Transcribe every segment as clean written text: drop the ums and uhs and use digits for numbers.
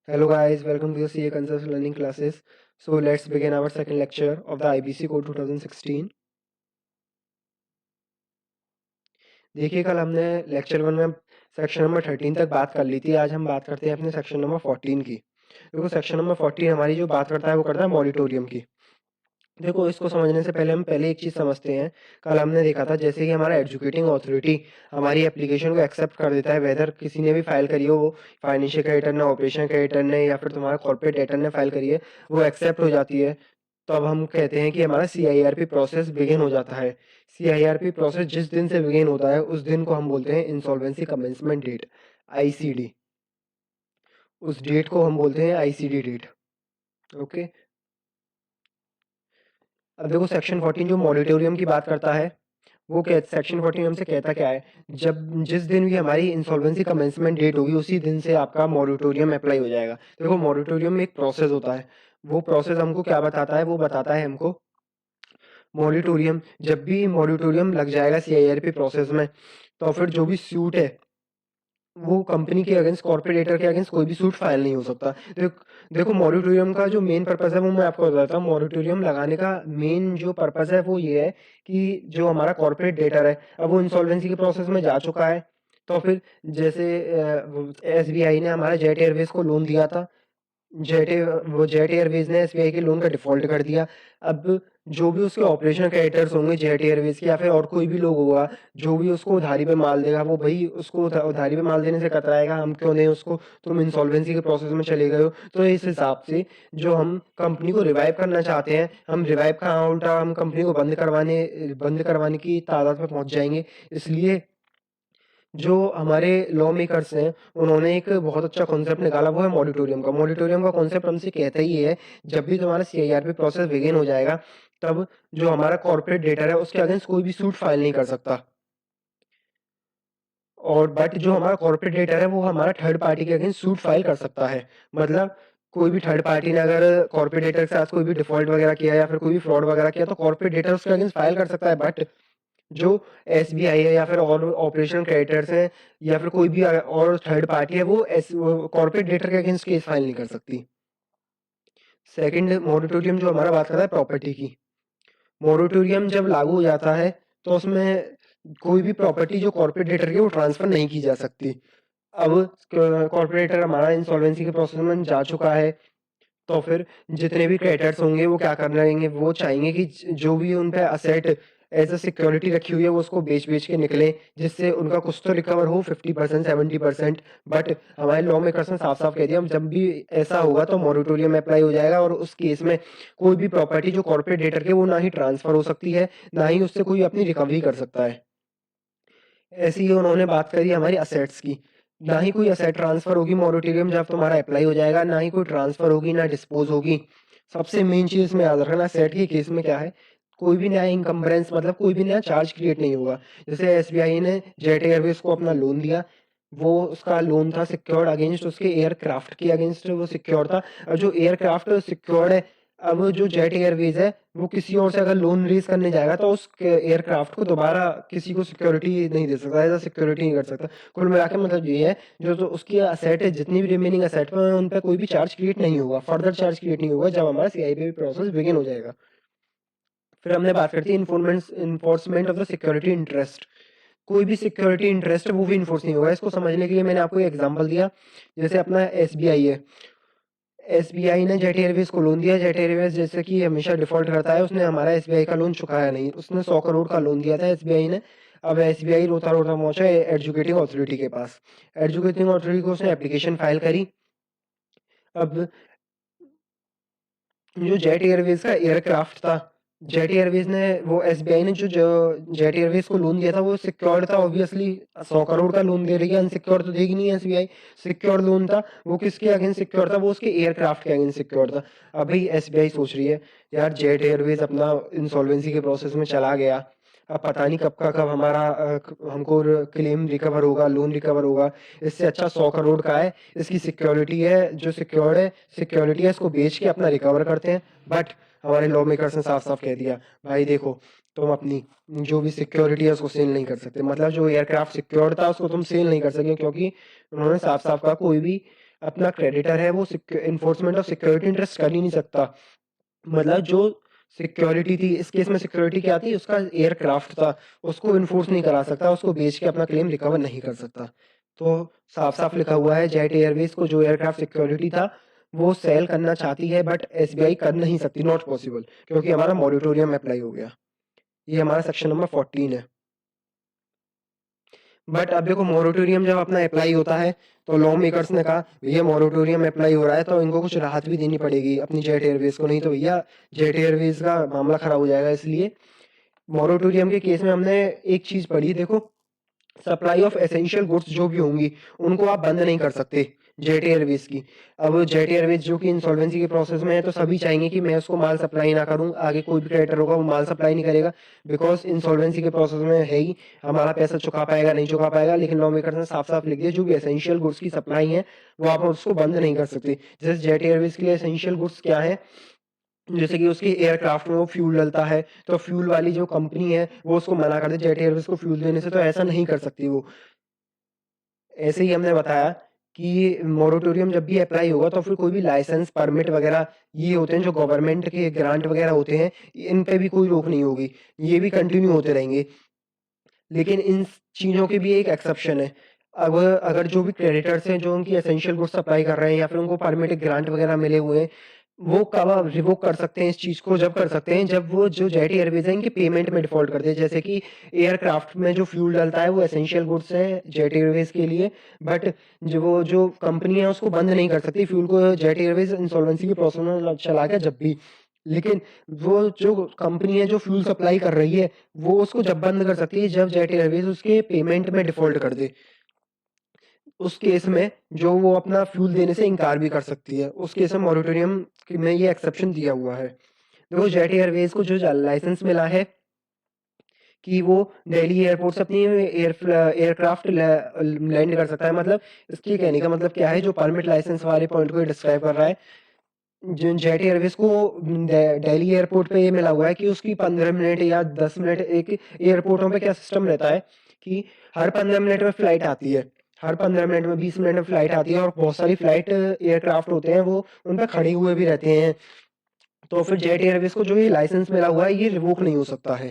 Hello guys, welcome to the CA Concepts Learning classes. So let's begin our second lecture of the IBC Code 2016. देखिए कल हमने lecture 1 में section number 13 तक बात कर ली थी। आज हम बात करते हैं अपने सेक्शन नंबर 14 की। देखो सेक्शन नंबर 14 हमारी जो बात करता है वो करता है मॉनिटोरियम की। देखो इसको समझने से पहले हम पहले एक चीज़ समझते हैं। कल हमने देखा था जैसे कि हमारा एजुकेटिंग अथॉरिटी हमारी एप्लीकेशन को एक्सेप्ट कर देता है, वेदर किसी ने भी फाइल करी हो, वो फाइनेंशियल क्रेडिटर ने, ऑपरेशन क्रेडिटर ने या फिर तुम्हारा कॉर्पोरेट डेटर ने फाइल करी है, वो एक्सेप्ट हो जाती है। तो अब हम कहते हैं कि हमारा CIRP प्रोसेस बिगिन हो जाता है। CIRP प्रोसेस जिस दिन से बिगिन होता है उस दिन को हम बोलते हैं इंसॉल्वेंसी कमेंसमेंट डेट, ICD। उस डेट को हम बोलते हैं ICD डेट। ओके, अब देखो सेक्शन 14 जो मॉनिटोरियम की बात करता है वो क्या, सेक्शन 14 हमसे कहता क्या है, जब जिस दिन भी हमारी इंसॉल्वेंसी कमेंसमेंट डेट होगी उसी दिन से आपका मॉनिटोरियम अप्लाई हो जाएगा। देखो मॉनिटोरियम में एक प्रोसेस होता है, वो प्रोसेस हमको क्या बताता है, वो बताता है हमको मॉनिटोरियम, जब भी मॉनिटोरियम लग जाएगा CIRP प्रोसेस में तो फिर जो भी सूट है वो कंपनी के अगेंस्ट, कॉर्पोरेटर के अगेंस्ट कोई भी सूट फाइल नहीं हो सकता। देखो मॉनिटोरियम का जो मेन पर्पस है वो मैं आपको बताता हूँ। मॉनिटोरियम लगाने का मेन जो पर्पस है वो ये है कि जो हमारा कॉर्पोरेट डेटर है अब वो इंसॉल्वेंसी के प्रोसेस में जा चुका है, तो फिर जैसे SBI ने हमारा जेट एयरवेज को लोन दिया था, जेट एयरवेज ने SBI के लोन का डिफॉल्ट कर दिया। अब जो भी उसके ऑपरेशन क्रेडिटर्स होंगे जेट एयरवेज के या फिर और कोई भी लोग होगा जो भी उसको उधारी पे माल देगा, वो भाई उसको उधारी पे माल देने से कतराएगा, हम क्यों नहीं उसको, तुम इंसॉल्वेंसी के प्रोसेस में चले गए हो। तो इस हिसाब से जो हम कंपनी को रिवाइव करना चाहते हैं, हम रिवाइव कहाँ, उल्टा हम कंपनी को बंद करवाने की तादाद पे पहुंच जाएंगे। इसलिए जो हमारे लॉ मेकर्स हैं उन्होंने एक बहुत अच्छा कॉन्सेप्ट निकाला, वो है मॉनिटोरियम का। मॉनिटोरियम का कॉन्सेप्ट हमसे कहता ही ये है, जब भी तुम्हारा CIRP प्रोसेस बिगिन हो जाएगा तब जो हमारा कॉर्पोरेट डेटर है उसके अगेंस्ट कोई भी सूट फाइल नहीं कर सकता। और बट जो हमारा कॉर्पोरेट डेटर है वो हमारा थर्ड पार्टी के अगेंस्ट सूट फाइल कर सकता है। मतलब कोई भी थर्ड पार्टी ने अगर कॉर्पोरेट डेटर के साथ कोई भी डिफॉल्ट वगैरह किया या फिर कोई भी फ्रॉड वगैरह किया तो कॉर्पोरेट डेटर उसके अगेंस्ट फाइल कर सकता है, बट जो SBI है या फिर और ऑपरेशन क्रेडिटर्स हैं या फिर कोई भी और थर्ड पार्टी है वो कॉर्पोरेट डेटर के अगेंस्ट केस फाइल नहीं कर सकती। सेकंड मॉनिटोरियम जो हमारा बात करता है प्रॉपर्टी की। मॉनिटोरियम जब लागू हो जाता है तो उसमें कोई भी प्रॉपर्टी जो कॉर्पोरेट डेटर की वो ट्रांसफर नहीं की जा सकती। अब कॉर्पोरेटर हमारा इंसॉल्वेंसी के प्रोसेस में जा चुका है, तो फिर जितने भी क्रेडिटर्स होंगे वो क्या कर रहेंगे, वो चाहेंगे कि जो भी उन पे असेट एज अ सिक्योरिटी रखी हुई है वो उसको बेच बेच के निकले, जिससे उनका कुछ तो रिकवर हो 50% 70%। बट हमारे लॉ मेकर्स ने साफ साफ कह दिया जब भी ऐसा होगा तो मॉनिटोरियम अप्लाई हो जाएगा और उस केस में कोई भी प्रॉपर्टी जो कॉर्पोरेट डेटर के वो ना ही ट्रांसफर हो सकती है, ना ही उससे कोई अपनी रिकवरी कर सकता है। ऐसी ही उन्होंने बात करी हमारी असेट्स की। ना ही कोई असेट ट्रांसफर होगी मॉनिटोरियम जब तुम्हारा अप्लाई हो जाएगा, ना ही कोई ट्रांसफर होगी, ना डिस्पोज होगी। सबसे मेन चीज इसमें याद रखना असेट के केस में क्या है, कोई भी नया इनकम्बरेंस मतलब कोई भी नया चार्ज क्रिएट नहीं होगा। जैसे SBI ने जेट एयरवेज को अपना लोन दिया, वो उसका लोन था सिक्योर्ड अगेंस्ट उसके एयरक्राफ्ट के अगेंस्ट वो सिक्योर था। अब जो एयरक्राफ्ट सिक्योर्ड है, अब जो जेट एयरवेज है वो किसी और से अगर लोन रेज करने जाएगा तो उस एयरक्राफ्ट को दोबारा किसी को सिक्योरिटी नहीं दे सकता, ऐसा सिक्योरिटी नहीं कर सकता। कुल मिला के मतलब ये है जो जो उसकी असेट है, जितनी भी रिमेनिंग असेट है उन पर कोई भी चार्ज क्रिएट नहीं होगा, फर्दर चार्ज क्रिएट नहीं होगा जब हमारा CIP प्रोसेस बिगिन हो जाएगा। फिर हमने बात करती है enforcement of the security interest. कोई भी सिक्योरिटी इंटरेस्ट है वो भी इन्फोर्स नहीं होगा। इसको समझने के लिए मैंने आपको एक एग्जांपल दिया, जैसे अपना SBI है। SBI ने जेट एयरवेज को लोन दिया, जेट एयरवेज जैसे कि हमेशा डिफॉल्ट करता है, उसने हमारा SBI का लोन चुकाया नहीं, उसने 100 करोड़ का लोन दिया था SBI ने। अब SBI रोता रोता पहुंचा एजुकेटिंग अथॉरिटी के पास। एजुकेटिंग अथॉरिटी को उसने एप्लीकेशन फाइल करी। अब जो जेट एयरवेज का एयरक्राफ्ट था, जेट एयरवेज ने वो SBI ने जो जेट एयरवेज को लोन दिया था वो सिक्योर्ड था, ऑब्वियसली 100 करोड़ का लोन दे रही है, अनसिक्योर्ड तो देगी नहीं SBI। सिक्योर्ड लोन था, वो किसके अगेंस्ट सिक्योर था, वो उसके एयरक्राफ्ट के अगेंस्ट सिक्योर था। अब भाई SBI सोच रही है यार जेट एयरवेज अपना इंसॉल्वेंसी के प्रोसेस में चला गया, अब पता नहीं कब का कब हमारा हमको क्लेम रिकवर होगा, लोन रिकवर होगा। इससे अच्छा 100 करोड़ का है, इसकी सिक्योरिटी है, जो सिक्योर्ड है सिक्योरिटी है, इसको बेच के अपना रिकवर करते हैं। बट हमारे लॉ मेकर्स ने साफ साफ कह दिया भाई देखो, तुम अपनी जो भी सिक्योरिटी है उसको सेल नहीं कर सकते। मतलब जो एयरक्राफ्ट सिक्योर्ड था उसको तुम सेल नहीं कर सके, क्योंकि उन्होंने साफ साफ कहा कोई भी अपना क्रेडिटर है वो इन्फोर्समेंट ऑफ सिक्योरिटी इंटरेस्ट कर ही नहीं सकता। मतलब जो सिक्योरिटी थी, इस केस में सिक्योरिटी क्या थी, उसका एयरक्राफ्ट था, उसको इन्फोर्स नहीं करा सकता, उसको बेच के अपना क्लेम रिकवर नहीं कर सकता। तो साफ साफ लिखा हुआ है जेट एयरवेज को जो एयरक्राफ्ट सिक्योरिटी था वो सेल करना चाहती है, बट एसबीआई कर नहीं सकती, नॉट पॉसिबल, क्योंकि हमारा मॉरिटोरियम अप्लाई हो गया। ये हमारा सेक्शन नंबर 14 है। बट अब देखो मॉरिटोरियम जब अपना अप्लाई होता है तो लॉ मेकर्स ने कहा भैया मॉरिटोरियम अप्लाई हो रहा है तो इनको कुछ राहत भी देनी पड़ेगी अपनी जेट एयरवेज को, नहीं तो भैया जेट एयरवेज का मामला खराब हो जाएगा। इसलिए मॉरिटोरियम के केस में हमने एक चीज पढ़ी, देखो सप्लाई ऑफ एसेंशियल गुड्स जो भी होंगी उनको आप बंद नहीं कर सकते जेट एयरवेज की। अब जेट एयरवेज जो कि इंसॉल्वेंसी के प्रोसेस में है तो सभी चाहेंगे कि मैं उसको माल सप्लाई ना करूं, आगे कोई भी क्रेडिटर होगा वो माल सप्लाई नहीं करेगा, बिकॉज इंसॉल्वेंसी के प्रोसेस में है ही, हमारा पैसा चुका पाएगा नहीं चुका पाएगा। लेकिन लॉ मेकर्स ने साफ साफ लिख दिया जो भी एसेंशियल गुड्स की सप्लाई है वो आप उसको बंद नहीं कर सकते। जैसे जेट एयरवेज के लिए एसेंशियल गुड्स क्या है, जैसे कि उसकी एयरक्राफ्ट में वो फ्यूल डलता है तो फ्यूल वाली जो कंपनी है वो उसको मना कर दे जेट एयरवेज को फ्यूल देने से, तो ऐसा नहीं कर सकती वो। ऐसे ही हमने बताया कि मोरेटोरियम जब भी अप्लाई होगा तो फिर कोई भी लाइसेंस परमिट वगैरह ये होते हैं जो गवर्नमेंट के ग्रांट वगैरह होते हैं, इन पे भी कोई रोक नहीं होगी, ये भी कंटिन्यू होते रहेंगे। लेकिन इन चीज़ों के भी एक एक्सेप्शन है। अब अगर जो भी क्रेडिटर्स हैं जो उनकी एसेंशियल गुड्स सप्लाई कर रहे हैं या फिर उनको परमिट ग्रांट वगैरह मिले हुए हैं, वो कब रिवोक कर सकते हैं इस चीज़ को, जब कर सकते हैं जब वो जो जेट एयरवेज है इनके पेमेंट में डिफॉल्ट करते हैं। जैसे कि एयरक्राफ्ट में जो फ्यूल डलता है वो एसेंशियल गुड्स है जेट एयरवेज के लिए, बट जो कंपनी है उसको बंद नहीं कर सकती फ्यूल को, जेट एयरवेज इंसॉल्वेंसी के प्रोसेस में चला गया जब भी। लेकिन वो जो कंपनी है जो फ्यूल सप्लाई कर रही है वो उसको जब बंद कर सकती है जब जेट एयरवेज उसके पेमेंट में डिफॉल्ट कर दे। उस केस में जो वो अपना फ्यूल देने से इनकार भी कर सकती है, उस केस में मॉरिटोरियम में ये एक्सेप्शन दिया हुआ है। देखो जेट एयरवेज को जो लाइसेंस मिला है कि वो दिल्ली एयरपोर्ट से अपनी एयरक्राफ्ट लैंड कर सकता है, मतलब इसके कहने का मतलब क्या है, जो परमिट लाइसेंस वाले पॉइंट को डिस्क्राइब कर रहा है। जो जेट एयरवेज को दिल्ली एयरपोर्ट पे ये मिला हुआ है कि उसकी 15 मिनट या 10 मिनट, एक एयरपोर्टों पे क्या सिस्टम रहता है कि हर 15 मिनट में फ्लाइट आती है, हर 15 मिनट में 20 मिनट में फ्लाइट आती है, और बहुत सारी फ्लाइट एयरक्राफ्ट होते हैं वो उन पर खड़े हुए भी रहते हैं। तो फिर जेट एयरवेज को जो ये लाइसेंस मिला हुआ है ये रिवोक नहीं हो सकता है,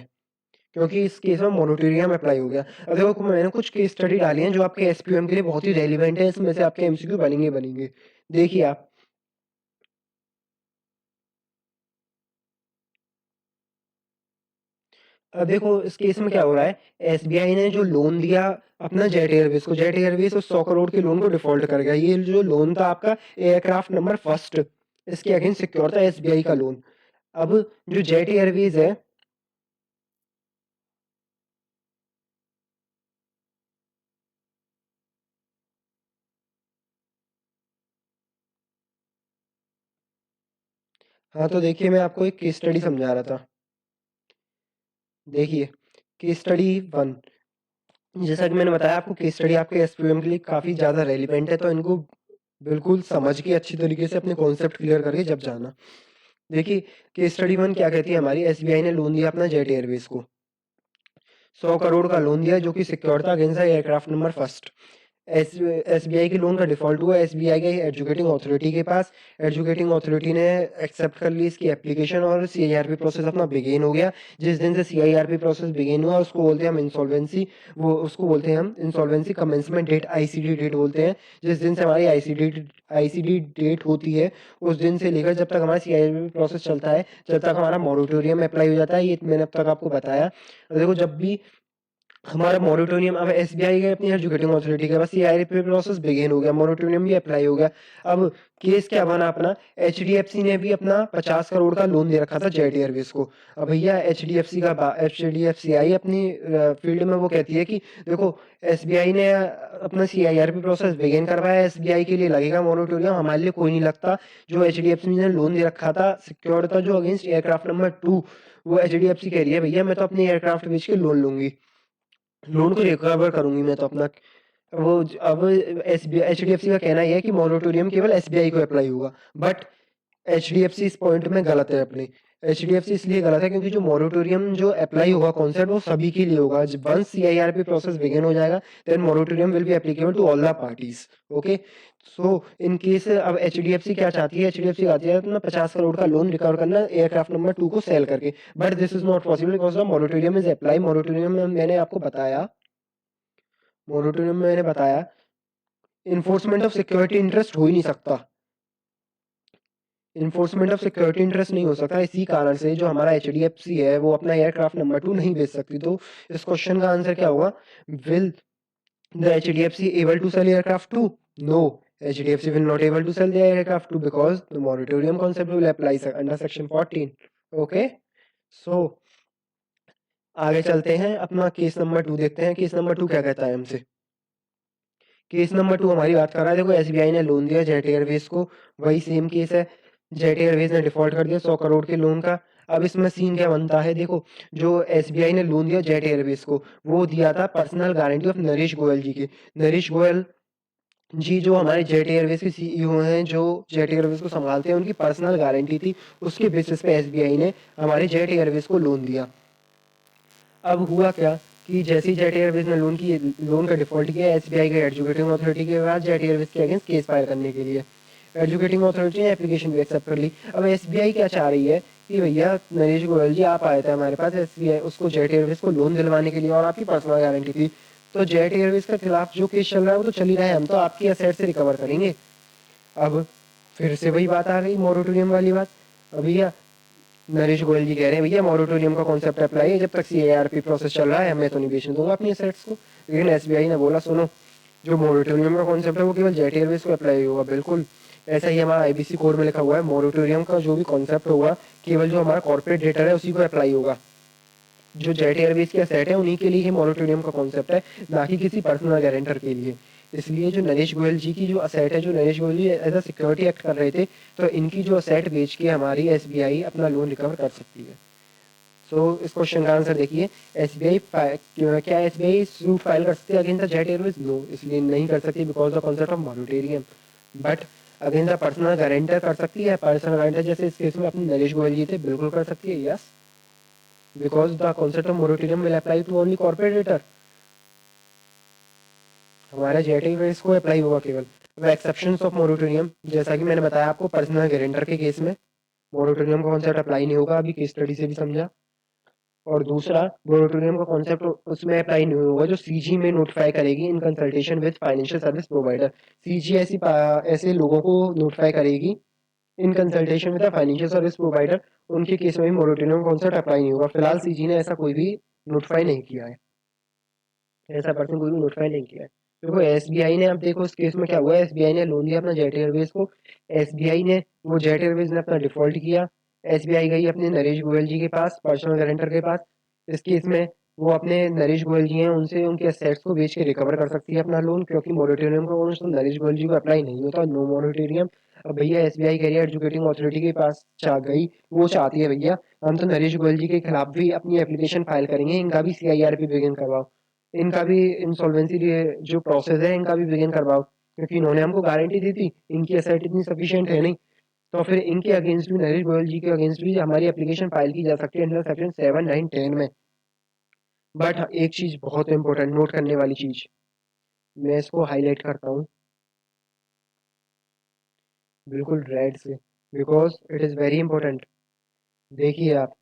क्योंकि इस केस में मोरेटोरियम अप्लाई हो गया। अब देखो मैंने कुछ केस स्टडी डाली हैं जो आपके एसपीएम के लिए बहुत ही रेलिवेंट है, इसमें से आपके एमसीक्यू बनेंगे बनेंगे, देखिए आप। अब देखो इस केस में क्या हो रहा है, एसबीआई ने जो लोन दिया अपना जेट एयरवेज को, जेट एयरवेज उस 100 करोड़ के लोन को डिफॉल्ट कर गया। ये जो लोन था आपका एयरक्राफ्ट नंबर फर्स्ट, इसके अगेंस्ट सिक्योर था एसबीआई का लोन। अब जो जेट एयरवेज है, हाँ तो देखिए मैं आपको एक केस स्टडी समझा रहा था। देखिए केस स्टडी 1, जैसा कि मैंने बताया आपको केस स्टडी आपके एसपीएम के लिए काफी ज्यादा रेलिवेंट है, तो इनको बिल्कुल समझ के अच्छी तरीके से अपने कॉन्सेप्ट क्लियर करके जब जाना। देखिए केस स्टडी 1 क्या कहती है हमारी, एसबीआई ने लोन दिया अपना जेट एयरवेज को, 100 करोड़ का लोन दिया जो कि सिक्योर था against aircraft number first. SBI के लोन का डिफॉल्ट हुआ एसबीआई के एजुकेटिंग अथॉरिटी के पास, एजुकेटिंग अथॉरिटी ने एक्सेप्ट कर ली इसकी एप्लीकेशन और सीआईआरपी प्रोसेस अपना बिगेन हो गया। जिस दिन से सीआईआरपी प्रोसेस बिगेन हुआ उसको बोलते हैं हम इंसॉल्वेंसी, वो उसको बोलते हैं हम insolvency commencement date, ICD date बोलते हैं। जिस दिन से हमारी आईसीडी डेट होती है उस दिन से लेकर जब तक हमारा सीआईआरपी प्रोसेस चलता है, जब तक हमारा मॉरिटोरियम अप्लाई हो जाता है, ये मैंने अब तक आपको बताया। देखो जब भी हमारा मॉरिटोरियम, अब एसबीआई गए अपनी एजुकेटिंग अथॉरिटी के पास, सीआईआरपी प्रोसेस बिगिन हो गया, मॉरिटोरियम भी अप्लाई हो गया। अब केस क्या बना अपना, एचडीएफसी ने भी अपना 50 करोड़ का लोन दे रखा था जेट एयरवेज को। अब भैया एचडीएफसी आई अपनी फील्ड में वो कहती है कि देखो एसबीआई ने अपना सीआईआरपी प्रोसेस बिगिन करवाया, एसबीआई के लिए लगेगा मॉरिटोरियम, हमारे लिए कोई नहीं लगता। जो एचडीएफसी ने लोन दे रखा था सिक्योर था जो अगेंस्ट एयरक्राफ्ट नंबर 2, वो एचडीएफसी कह रही है भैया मैं तो अपनी एयरक्राफ्ट बेच के लोन लूंगी, लोन को रिकवर करूंगी मैं तो अपना। वो अब एसबीआई एचडीएफसी का कहना यह है कि मॉरिटोरियम केवल एसबीआई को अप्लाई होगा, बट एचडीएफसी इस पॉइंट में गलत है अपने। एचडीएफसी इसलिए गलत है क्योंकि जो मॉरेटोरियम जो अप्लाई होगा कॉन्सेप्ट वो सभी के लिए होगा। वंस सीआईआरपी प्रोसेस बिगिन हो जाएगा then moratorium will be applicable to all the parties. Okay, so in case अब एचडीएफसी क्या चाहती है, एचडीएफसी चाहती है अपना 50 करोड़ का लोन रिकवर करना एयरक्राफ्ट नंबर 2 को सेल करके, but this is not possible because the moratorium is apply. Moratorium में मैंने आपको बताया, मॉरेटोरियम में मैंने बताया इन्फोर्समेंट ऑफ सिक्योरिटी इंटरेस्ट हो ही नहीं सकता, इन्फोर्समेंट ऑफ सिक्योरिटी इंटरेस्ट नहीं हो सकता। इसी कारण से जो हमारा एचडीएफसी है वो अपना एयरक्राफ्ट नंबर 2 नहीं बेच सकती। तो इस क्वेश्चन का आंसर क्या होगा, will the HDFC able to sell aircraft too? No, HDFC will not able to sell the aircraft too because the moratorium concept will apply under section 14. Okay, so आगे चलते हैं, अपना केस नंबर 2 देखते हैं। Case number 2 क्या कहता है हमसे। केस नंबर 2 हमारी बात कर रहा है, देखो एसबीआई ने लोन दिया जेट एयरवेज को, वही सेम केस है। जेट एयरवेज ने डिफॉल्ट कर दिया 100 करोड़ के लोन का। अब इसमें सीन क्या बनता है, देखो जो एसबीआई ने लोन दिया जेट एयरवेज को, वो दिया था personal guarantee of Naresh Goyal ji के। नरेश गोयल जी जो हमारे जेट एयरवेज के सीईओ हैं, जो जेट एयरवेज को संभालते हैं, उनकी पर्सनल गारंटी थी। उसके बेसिस पे एसबीआई ने हमारे जेट एयरवेज को लोन दिया। अब हुआ क्या कि जैसे ही जेट एयरवेज ने लोन का डिफॉल्ट किया, एसबीआई के एजुकेटिंग अथॉरिटी के पास जेट एयरवेज के अगेंस्ट केस फाइल करने के लिए एजुकेटिंग अथॉरिटी ने एप्लीकेशन भी एक्सेप्ट कर ली। अब एसबीआई क्या चाह रही है कि भैया नरेश गोयल जी आप आए थे हमारे पास, एसबीआई उसको जेट एयरवेज को लोन दिलवाने के लिए और आपकी पर्सनल गारंटी थी, तो जेट एयरवेज के खिलाफ जो केस चल रहा है वो तो चल ही रहा है, हम तो आपकी असेट से रिकवर करेंगे। अब फिर से वही बात आ गई, मोरेटोरियम वाली बात। अब भैया नरेश गोयल जी कह रहे हैं भैया मोरेटोरियम का कॉन्सेप्ट अप्लाई है, जब तक सीएआरपी प्रोसेस चल रहा है मैं तो नहीं बेचने दूंगा अपनी एसेट्स को। लेकिन एसबीआई ने बोला सुनो, जो मोरेटोरियम का कॉन्सेप्ट है वो केवल जेट एयरवेज को अप्लाई होगा। बिल्कुल ऐसा ही हमारा आईबीसी कोड में लिखा हुआ है, मोरेटोरियम का जो भी कॉन्सेप्ट होगा केवल जो हमारा कॉर्पोरेट डेटर है उसी को अप्लाई होगा। जो जेट एयरवेज की एसेट है उन्हीं के लिए ही मोरेटोरियम का कॉन्सेप्ट है, ना कि किसी पर्सनल गारंटर के लिए। इसलिए जो नरेश गोयल जी की जो असेट है, जो नरेश गोयल जी एज अ सिक्योरिटी एक्ट कर रहे थे, तो इनकी जो असेट बेच के हमारी एसबीआई अपना लोन रिकवर कर सकती है। सो इस क्वेश्चन का आंसर देखिए, एसबीआई क्या एसबीआई सूट फाइल कर सकती है against the Jet Airways? No, इसलिए नहीं कर सकती because the concept of moratorium. But against the personal guarantor कर सकती है। पर्सनल गारंटर जैसे इस केस में अपने नरेश गोयल जी थे, बिल्कुल कर सकती है, yes, because the concept of moratorium will apply to only corporate debtor. हमारा जेट एयरवेज को अप्लाई होगा केवल। अब एक्सेप्शंस ऑफ मोरेटोरियम, जैसा कि मैंने बताया आपको, पर्सनल गारंटर के केस में मोरेटोरियम का कॉन्सेप्ट अप्लाई नहीं होगा, अभी केस स्टडी से भी समझा। और दूसरा, मोरेटोरियम का कॉन्सेप्ट उसमें अप्लाई नहीं होगा जो सीजी में नोटिफाई करेगी in consultation with financial service provider. CG ऐसे लोगों को नोटिफाई करेगी in consultation with financial service provider, उनके केस में भी मोरेटोरियम कॉन्सेप्ट अप्लाई नहीं होगा। फिलहाल सीजी ने ऐसा कोई भी नोटिफाई नहीं किया है, ऐसा पर्सन कोई भी नोटिफाई नहीं किया है। देखो एसबीआई ने, अब देखो इस केस में क्या हुआ है, एसबीआई ने लोन दिया अपना जेट एयरवेज को, एसबीआई ने वो जेट एयरवेज ने अपना डिफॉल्ट किया, एसबीआई गई अपने नरेश गोयल जी के पास, पर्सनल गारंटर के पास। इस केस में वो अपने नरेश गोयल जी हैं उनसे उनके असेट्स को बेच के रिकवर कर सकती है अपना लोन, क्योंकि मोरेटोरियम का कौन तो नरेश गोयल जी को अप्लाई नहीं होता, नो मोरेटोरियम। अब भैया एसबीआई कह रही है एजुकेटिंग अथॉरिटी के पास चाह गई, वो चाहती है भैया हम तो नरेश गोयल जी के खिलाफ भी अपनी एप्लीकेशन फाइल करेंगे, इनका भी सीआईआरपी बिगिन करवाओ, इनका भी इंसॉल्वेंसी जो प्रोसेस है इनका भी बिगिन करवाओ, क्योंकि इन्होंने हमको गारंटी दी थी, इनकी एसेट इतनी सफिशिएंट है नहीं। तो फिर इनके अगेंस्ट भी, नरेश गोयल जी के अगेंस्ट भी हमारी एप्लीकेशन फाइल की जा सकती है अंडर सेक्शन 7, 9, 10 में। बट एक चीज बहुत इंपॉर्टेंट नोट करने वाली चीज, मैं इसको हाईलाइट करता हूँ बिल्कुल रेड से, because it is very important. देखिए आप,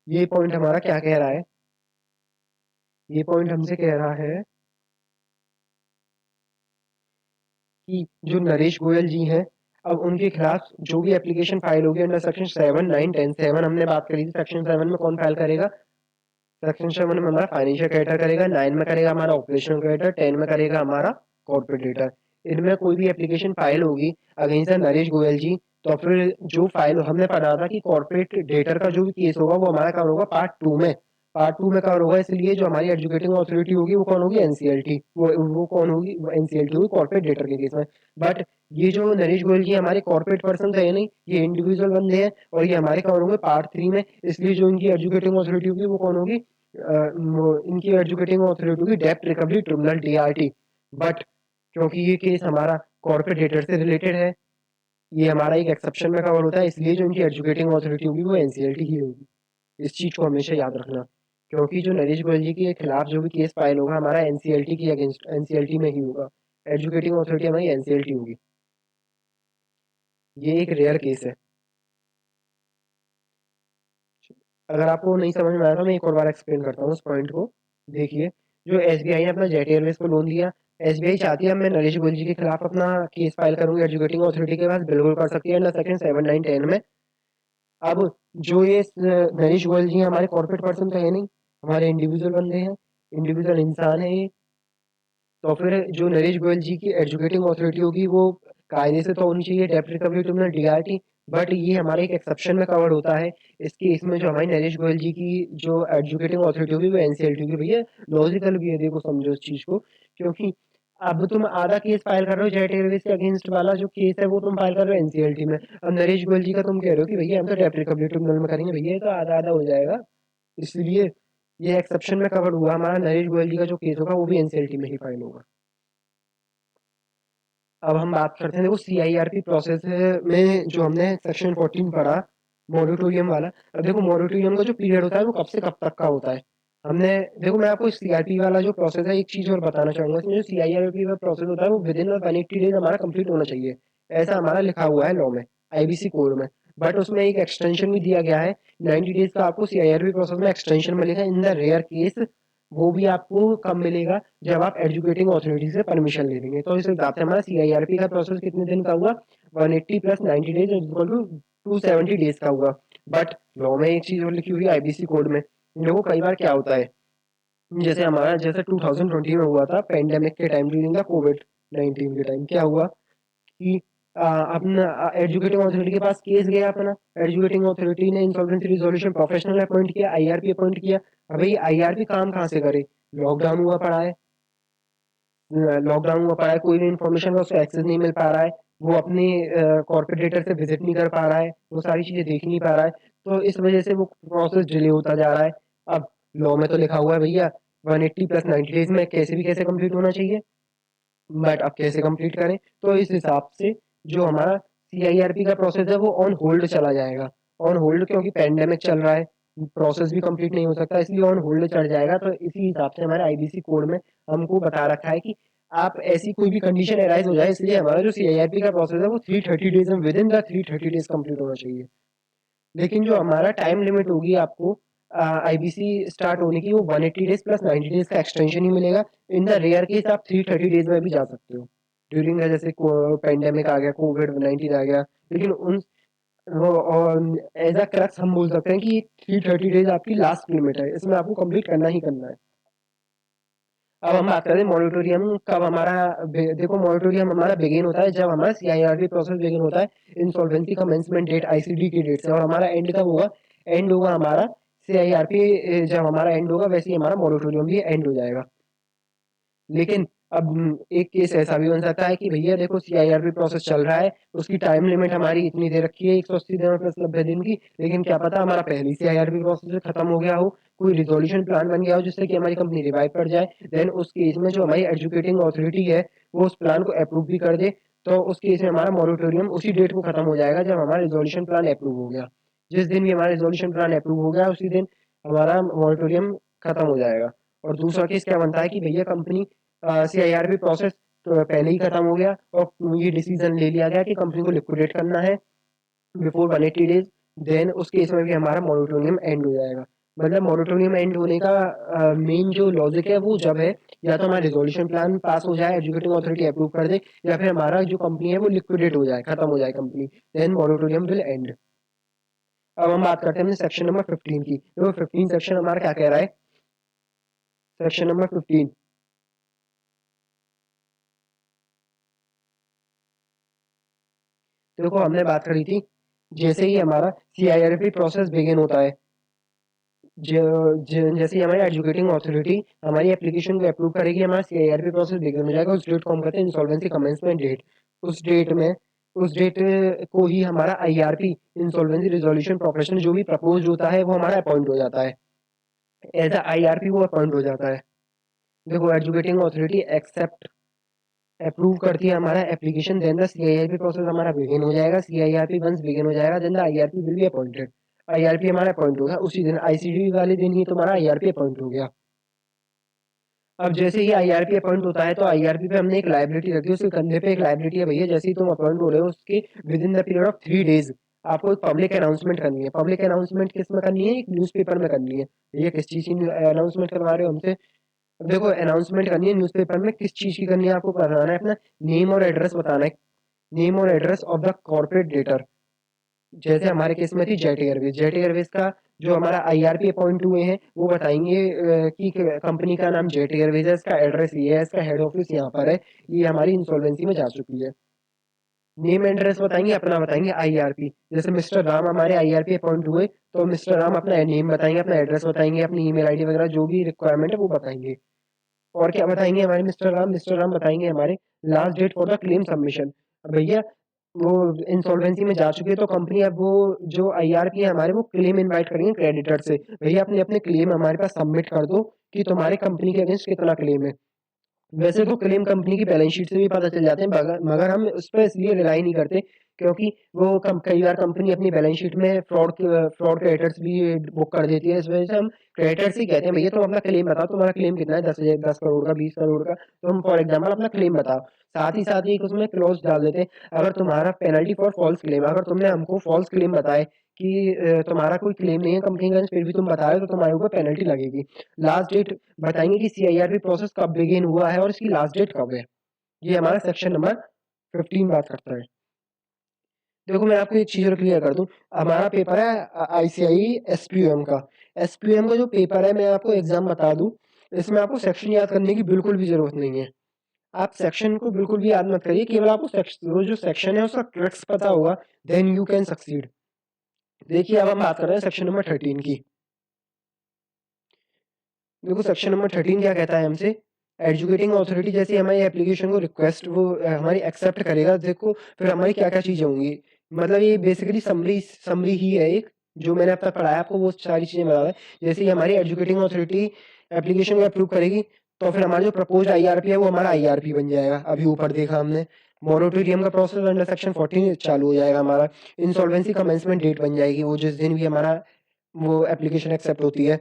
ये पॉइंट हमारा क्या कह रहा है, ये पॉइंट हमसे कह रहा है कि जो नरेश गोयल जी हैं, अब उनके खिलाफ जो भी एप्लीकेशन फाइल होगी अंडर सेक्शन 7, 9, 10, 7 हमने बात करी थी, सेक्शन 7 में कौन फाइल करेगा, सेक्शन 7 में हमारा फाइनेंशियल क्रेडिटर करेगा, 9 में करेगा हमारा ऑपरेशनल क्रेडिटर, 10 में करेगा हमारा कॉर्पोरेट डेटर। इनमें कोई भी एप्लीकेशन फाइल होगी अगेंस्ट नरेश गोयल जी, तो फिर जो फाइल हमने पढ़ा था कि कॉर्पोरेट डेटर का जो भी केस होगा वो हमारा कवर होगा पार्ट 2 में, पार्ट 2 में कवर होगा। इसलिए जो हमारी एजुकेटिंग अथॉरिटी होगी वो कौन होगी, एनसीएलटी, वो कौन होगी, एनसीएलटी होगी कॉर्पोरेट डेटर के केस में। बट ये जो नरेश गोयल जी हमारे कॉर्पोरेट पर्सन है नहीं, ये इंडिविजुअल बंदे हैं और ये हमारे कवर होंगे पार्ट 3 में। इसलिए जो इनकी एजुकेटिंग अथॉरिटी होगी वो कौन होगी, इनकी एजुकेटिंग अथॉरिटी होगी डेब्ट रिकवरी ट्रिब्यूनल, डीआरटी। बट क्योंकि ये केस हमारा कॉर्पोरेट डेटर से रिलेटेड है, ये हमारा एक एक्सेप्शन में कवर होता है, इसलिए जो इनकी एजुकेटिंग ऑथोरिटी होगी वो एनसीएलटी ही होगी। इस चीज को हमेशा याद रखना, क्योंकि जो नरेश गोयल जी के खिलाफ जो भी केस फाइल होगा हमारा एनसीएलटी के अगेंस्ट एनसीएलटी में ही होगा, एजुकेटिंग ऑथोरिटी हमारी एनसीएलटी होगी। ये एक रेयर केस है। अगर आपको नहीं समझ में आया तो मैं एक और बार एक्सप्लेन करता हूँ उस पॉइंट को। देखिए, जो एसबीआई ने अपना जेट एयरवेज को लोन दिया, एसबीआई चाहती है मैं नरेश गोयल जी के खिलाफ अपना केस फाइल करूंगी एजुकेटिंग ऑथोरिटी के पास, बिल्कुल कर सकती है अंडर सेक्शन 7, 9, 10 में। अब जो ये नरेश गोयल जी हमारे कॉर्पोरेट पर्सन तो है नहीं, हमारे इंडिविजुअल बंदे हैं, इंडिविजुअल इंसान है ये। तो फिर जो नरेश गोयल जी की एजुकेटिंग ऑथोरिटी होगी वो कायदे से तो होनी चाहिए डेप्ट रिकवरी ट्रिब्यूनल डीआरटी, बट ये हमारे एक एक्सेप्शन में कवर होता है। इसके इसमें जो हमारी नरेश गोयल जी की जो एजुकेटिंग ऑथोरिटी होगी वो एनसीएलटी होगी। भैया लॉजिकल भी है, देखो समझो इस चीज को, क्योंकि अब तुम आधा केस फाइल कर रहे हो जेट एयरवेज के अगेंस्ट वाला जो केस है वो तुम फाइल कर रहे हो एनसीएलटी में, अब नरेश गोयल जी का तुम कह रहे हो कि भैया हम तो डेप्ट रिकवरी ट्रिब्यूनल में करेंगे, भैया ये तो आधा आधा हो जाएगा। इसलिए ये एक्सेप्शन में कवर हुआ, हमारा नरेश गोयल जी का जो केस होगा वो भी एनसीएलटी में ही फाइल होगा। अब हम बात करते हैं, देखो सीआईआरपी प्रोसेस में जो हमने सेक्शन 14 पढ़ा मॉरिटोरियम वाला। अब देखो मॉरिटोरियम का जो पीरियड होता है वो कब से कब तक का होता है। हमने देखो मैं आपको सीआरपी वाला जो प्रोसेस है एक चीज और बताना चाहूंगा, इसमें जो सीआईआरपी का प्रोसेस होता है वो विद इन 180 डेज हमारा कंप्लीट होना चाहिए, ऐसा हमारा लिखा हुआ है लॉ में, आईबीसी कोड में। बट उसमें एक एक्सटेंशन भी दिया गया है 90 डेज का, आपको सीआईआरपी प्रोसेस में एक्सटेंशन मिलेगा इन द रेयर केस। वो भी आपको कब मिलेगा, जब आप एजुकेटिंग ऑथोरिटी से परमिशन ले लेंगे। तो इस हिसाब से हमारा सीआईआरपी का प्रोसेस कितने दिन का हुआ, 180 plus 90 days equal to 270 days का हुआ। बट लॉ में एक चीज और लिखी हुई है आईबीसी कोड में, देखो कई बार क्या होता है, जैसे हमारा जैसे 2020 में हुआ था पेंडेमिक के टाइम, ड्यूरिंग द कोविड 19 के टाइम क्या हुआ कि अपना एजुकेटिंग अथॉरिटी के पास केस गया अपना, एजुकेटिंग अथॉरिटी ने इंसॉल्वेंसी रिजोल्यूशन प्रोफेशनल अपॉइंट किया, आईआरपी अपॉइंट किया। अब भाई आईआरपी काम कहाँ से करे, लॉकडाउन हुआ पड़ा है, लॉकडाउन हुआ पड़ा है, कोई भी इन्फॉर्मेशन का उसको एक्सेस नहीं मिल पा रहा है, वो अपने कॉर्पोरेट डेटर से विजिट नहीं कर पा रहा है, वो सारी चीजें देख नहीं पा रहा है, तो इस वजह से वो प्रोसेस डिले होता जा रहा है। अब लॉ में तो लिखा हुआ है भैया 180 प्लस 90 डेज में कैसे भी कैसे कंप्लीट होना चाहिए, बट अब कैसे कंप्लीट करें, तो इस हिसाब से जो हमारा सीआईआरपी का प्रोसेस है वो ऑन होल्ड चला जाएगा। ऑन होल्ड क्योंकि पेंडेमिक चल रहा है, प्रोसेस भी कंप्लीट नहीं हो सकता, इसलिए ऑन होल्ड चढ़ जाएगा। तो इसी हिसाब से हमारे आईबीसी कोड में हमको बता रखा है कि आप ऐसी कोई भी कंडीशन एराइज हो जाए, इसलिए हमारा जो सीआईआरपी का प्रोसेस है वो 330 डेज में with in the 330 days complete होना चाहिए। लेकिन जो हमारा टाइम लिमिट होगी आपको आईबीसी स्टार्ट होने की, वो 180 डेज प्लस 90 डेज का एक्सटेंशन ही मिलेगा। इन द रेयर केस आप 330 डेज में भी जा सकते हो, ड्यूरिंग जैसे पेंडेमिक आ गया, कोविड 19 आ गया। लेकिन उन और एज अ क्रक्स हम बोल सकते हैं कि 330 डेज आपकी लास्ट लिमिट है, इसमें आपको कंप्लीट करना ही करना है। अब हम बात करें मॉरिटोरियम कब हमारा देखो मॉरिटोरियम हमारा बिगिन होता है जब हमारा सीआईआरपी प्रोसेस बिगिन होता है इंसॉल्वेंसी कमेंसमेंट डेट आईसीडी की डेट से, और हमारा एंड कब होगा, एंड होगा हमारा सीआईआरपी जब हमारा एंड होगा वैसे ही हमारा मॉरिटोरियम भी एंड हो जाएगा। लेकिन अब एक केस ऐसा भी बन सकता है कि भैया देखो सीआईआरपी प्रोसेस चल रहा है, उसकी टाइम लिमिट हमारी इतनी दे रखी है 180 दिन प्लस 90 दिन की, लेकिन क्या पता हमारा पहले सीआईआरपी प्रोसेस खत्म हो गया हो, कोई रिजोल्यूशन प्लान बन गया हो जिससे कि हमारी कंपनी रिवाइव कर जाए। देन उस केस में जो हमारी एजुकेटिंग ऑथोरिटी है वो उस प्लान को अप्रूव भी कर दे, तो उस केस में हमारा मॉरिटोरियम उसी डेट को खत्म हो जाएगा जब हमारा रिजोल्यूशन प्लान अप्रूव हो गया। जिस दिन भी हमारा रिजोल्यूशन प्लान अप्रूव हो गया उसी दिन हमारा मॉरिटोरियम खत्म हो जाएगा। और दूसरा केस क्या बनता है कि भैया कंपनी सीआईआरपी प्रोसेस तो पहले ही खत्म हो गया और ये डिसीजन ले लिया गया कि कंपनी को लिक्विडेट करना है बिफोर 180 डेज, देन उस केस में भी हमारा मॉरिटोरियम एंड हो जाएगा। मतलब मॉरिटोरियम एंड होने का मेन जो लॉजिक है वो जब है, या तो हमारा रिजोल्यूशन प्लान पास हो जाए, एजुकेटिंग अथॉरिटी अप्रूव कर दे, या फिर हमारा जो कंपनी है वो लिक्विडेट हो जाए, खत्म हो जाए company, then moratorium will end. अब हम बात करते हैं सेक्शन नंबर 15 की, तो 15 सेक्शन हमारा क्या कह रहा है, सेक्शन नंबर 15 देखो हमने बात करी थी, जैसे ही हमारा सीआईआरपी प्रोसेस बिगिन होता है, जैसे ही हमारी एजुकेटिंग ऑथोरिटी हमारी एप्लीकेशन को अप्रूव करेगी, हमारा सीआईआरपी प्रोसेस बिगिन हो जाएगा। उस डेट को हम कहते हैं इंसॉल्वेंसी कमेंसमेंट डेट। उस डेट में उस डेट को ही हमारा आईआरपी इंसॉल्वेंसी रिजोल्यूशन प्रोफेशनल जो भी प्रपोज होता है वो हमारा अपॉइंट हो जाता है, एज अ आईआरपी वो अपॉइंट हो जाता है। देखो एजुकेटिंग ऑथोरिटी एक्सेप्ट अप्रूव करती है हमारा application, then the CIRP process हमारा बिगिन हो जाएगा। सीआईआरपी वंस बिगिन हो जाएगा then the IRP will be appointed. IRP हमारा अपॉइंट हो गया उसी दिन, आईसीडी वाले दिन ही तुम्हारा आईआरपी अपॉइंट हो गया। अब जैसे ही आईआरपी अपॉइंट होता है तो आईआरपी पे हमने एक लायबिलिटी रखी है, उसके कंधे पे एक लायबिलिटी है भैया, जैसे ही तुम अपॉइंट हो रहे हो उसके with in the period of 3 days आपको एक पब्लिक अनाउंसमेंट करनी है। पब्लिक अनाउंसमेंट किस में करनी है? एक न्यूज़पेपर में करनी है। भैया किस चीज की अनाउंसमेंट करवा रहे हो हमसे? अब देखो अनाउंसमेंट करनी है न्यूज़पेपर में, किस चीज की करनी है? आपको बताना है अपना नेम और एड्रेस बताना है, नेम और address of the corporate debtor. जैसे हमारे केस में थी जेट एयरवेज, जेट एयरवेज का जो हमारा आईआरपी अपॉइंट हुए हैं वो बताएंगे कि कंपनी का नाम जेट एयरवेज है, इसका एड्रेस ये है, इसका हेड ऑफिस यहाँ पर है, ये हमारी इंसॉल्वेंसी में जा चुकी है। नेम एड्रेस बताएंगे, अपना बताएंगे आईआरपी। जैसे मिस्टर राम हमारे आईआरपी अपॉइंट हुए तो मिस्टर राम अपना नेम बताएंगे, अपना एड्रेस बताएंगे, अपनी ईमेल आईडी वगैरह जो भी रिक्वायरमेंट है वो बताएंगे। और क्या बताएंगे हमारे मिस्टर राम? मिस्टर राम बताएंगे हमारे last date for the claim submission. भैया वो इंसॉल्वेंसी में जा चुकी है तो कंपनी अब वो जो आईआरपी है हमारे वो क्लेम इनवाइट करेंगे क्रेडिटर से, भैया अपने अपने क्लेम हमारे पास सबमिट कर दो कि तुम्हारे कंपनी के अगेंस्ट कितना क्लेम है। वैसे तो क्लेम कंपनी की बैलेंस शीट से भी पता चल जाते हैं, मगर मगर हम उस पर इसलिए रिलाई नहीं करते क्योंकि वो कई बार कंपनी अपनी बैलेंस शीट में फ्रॉड क्रेडिटर्स भी बुक कर देती है। इस वजह से हम क्रेडिटर्स ही कहते हैं भैया तुम अपना क्लेम बताओ, तुम्हारा क्लेम कितना है, 10,000 10 करोड़ का, 20 करोड़ का, तुम फॉर एग्जाम्पल अपना क्लेम बताओ। साथ ही एक उसमें क्लॉज डाल देते हैं, अगर तुम्हारा पेनल्टी फॉर फॉल्स क्लेम, अगर तुमने हमको फॉल्स क्लेम बताए कि तुम्हारा कोई क्लेम नहीं है कंपनी का, फिर भी तुम बता रहे हो तो तुम्हारे ऊपर पेनल्टी लगेगी। लास्ट डेट बताएंगे कि सीआईआरपी प्रोसेस कब बिगिन हुआ है और इसकी लास्ट डेट कब है। ये हमारा सेक्शन नंबर 15 बात करता है। देखो मैं आपको एक चीज और क्लियर कर दूं, हमारा पेपर है आईसीआई एसपीयूएम का। एसपीयूएम का जो पेपर है मैं आपको एग्जाम बता दूं, इसमें आपको सेक्शन याद करने की बिल्कुल भी जरूरत नहीं है। आप सेक्शन को बिल्कुल भी याद मत करिए, केवल आपको वो जो सेक्शन है उसका क्रक्स पता होगा, देन यू कैन सक्सीड। देखिए अब हम बात कर रहे हैं सेक्शन नंबर 13 की। देखो सेक्शन नंबर 13 क्या कहता है हमसे? एजुकेटिंग अथॉरिटी जैसे हमारी एप्लीकेशन को रिक्वेस्ट वो हमारी एक्सेप्ट करेगा, देखो फिर हमारी क्या क्या चीजें होंगी। मतलब ये बेसिकली समरी समरी ही है एक, जो मैंने अब तक पढ़ाया आपको वो सारी चीजें बता रहा है। जैसे ही हमारी एजुकेटिंग अथॉरिटी एप्लीकेशन को अप्रूव करेगी तो फिर हमारा जो प्रपोज आईआरपी है वो हमारा आईआरपी बन जाएगा। अभी ऊपर देखा हमने मोरेटोरियम का प्रोसेस अंडर सेक्शन 14 चालू हो जाएगा हमारा। इंसॉल्वेंसी कमेंसमेंट डेट बन जाएगी वो जिस दिन भी हमारा वो एप्लीकेशन एक्सेप्ट होती है।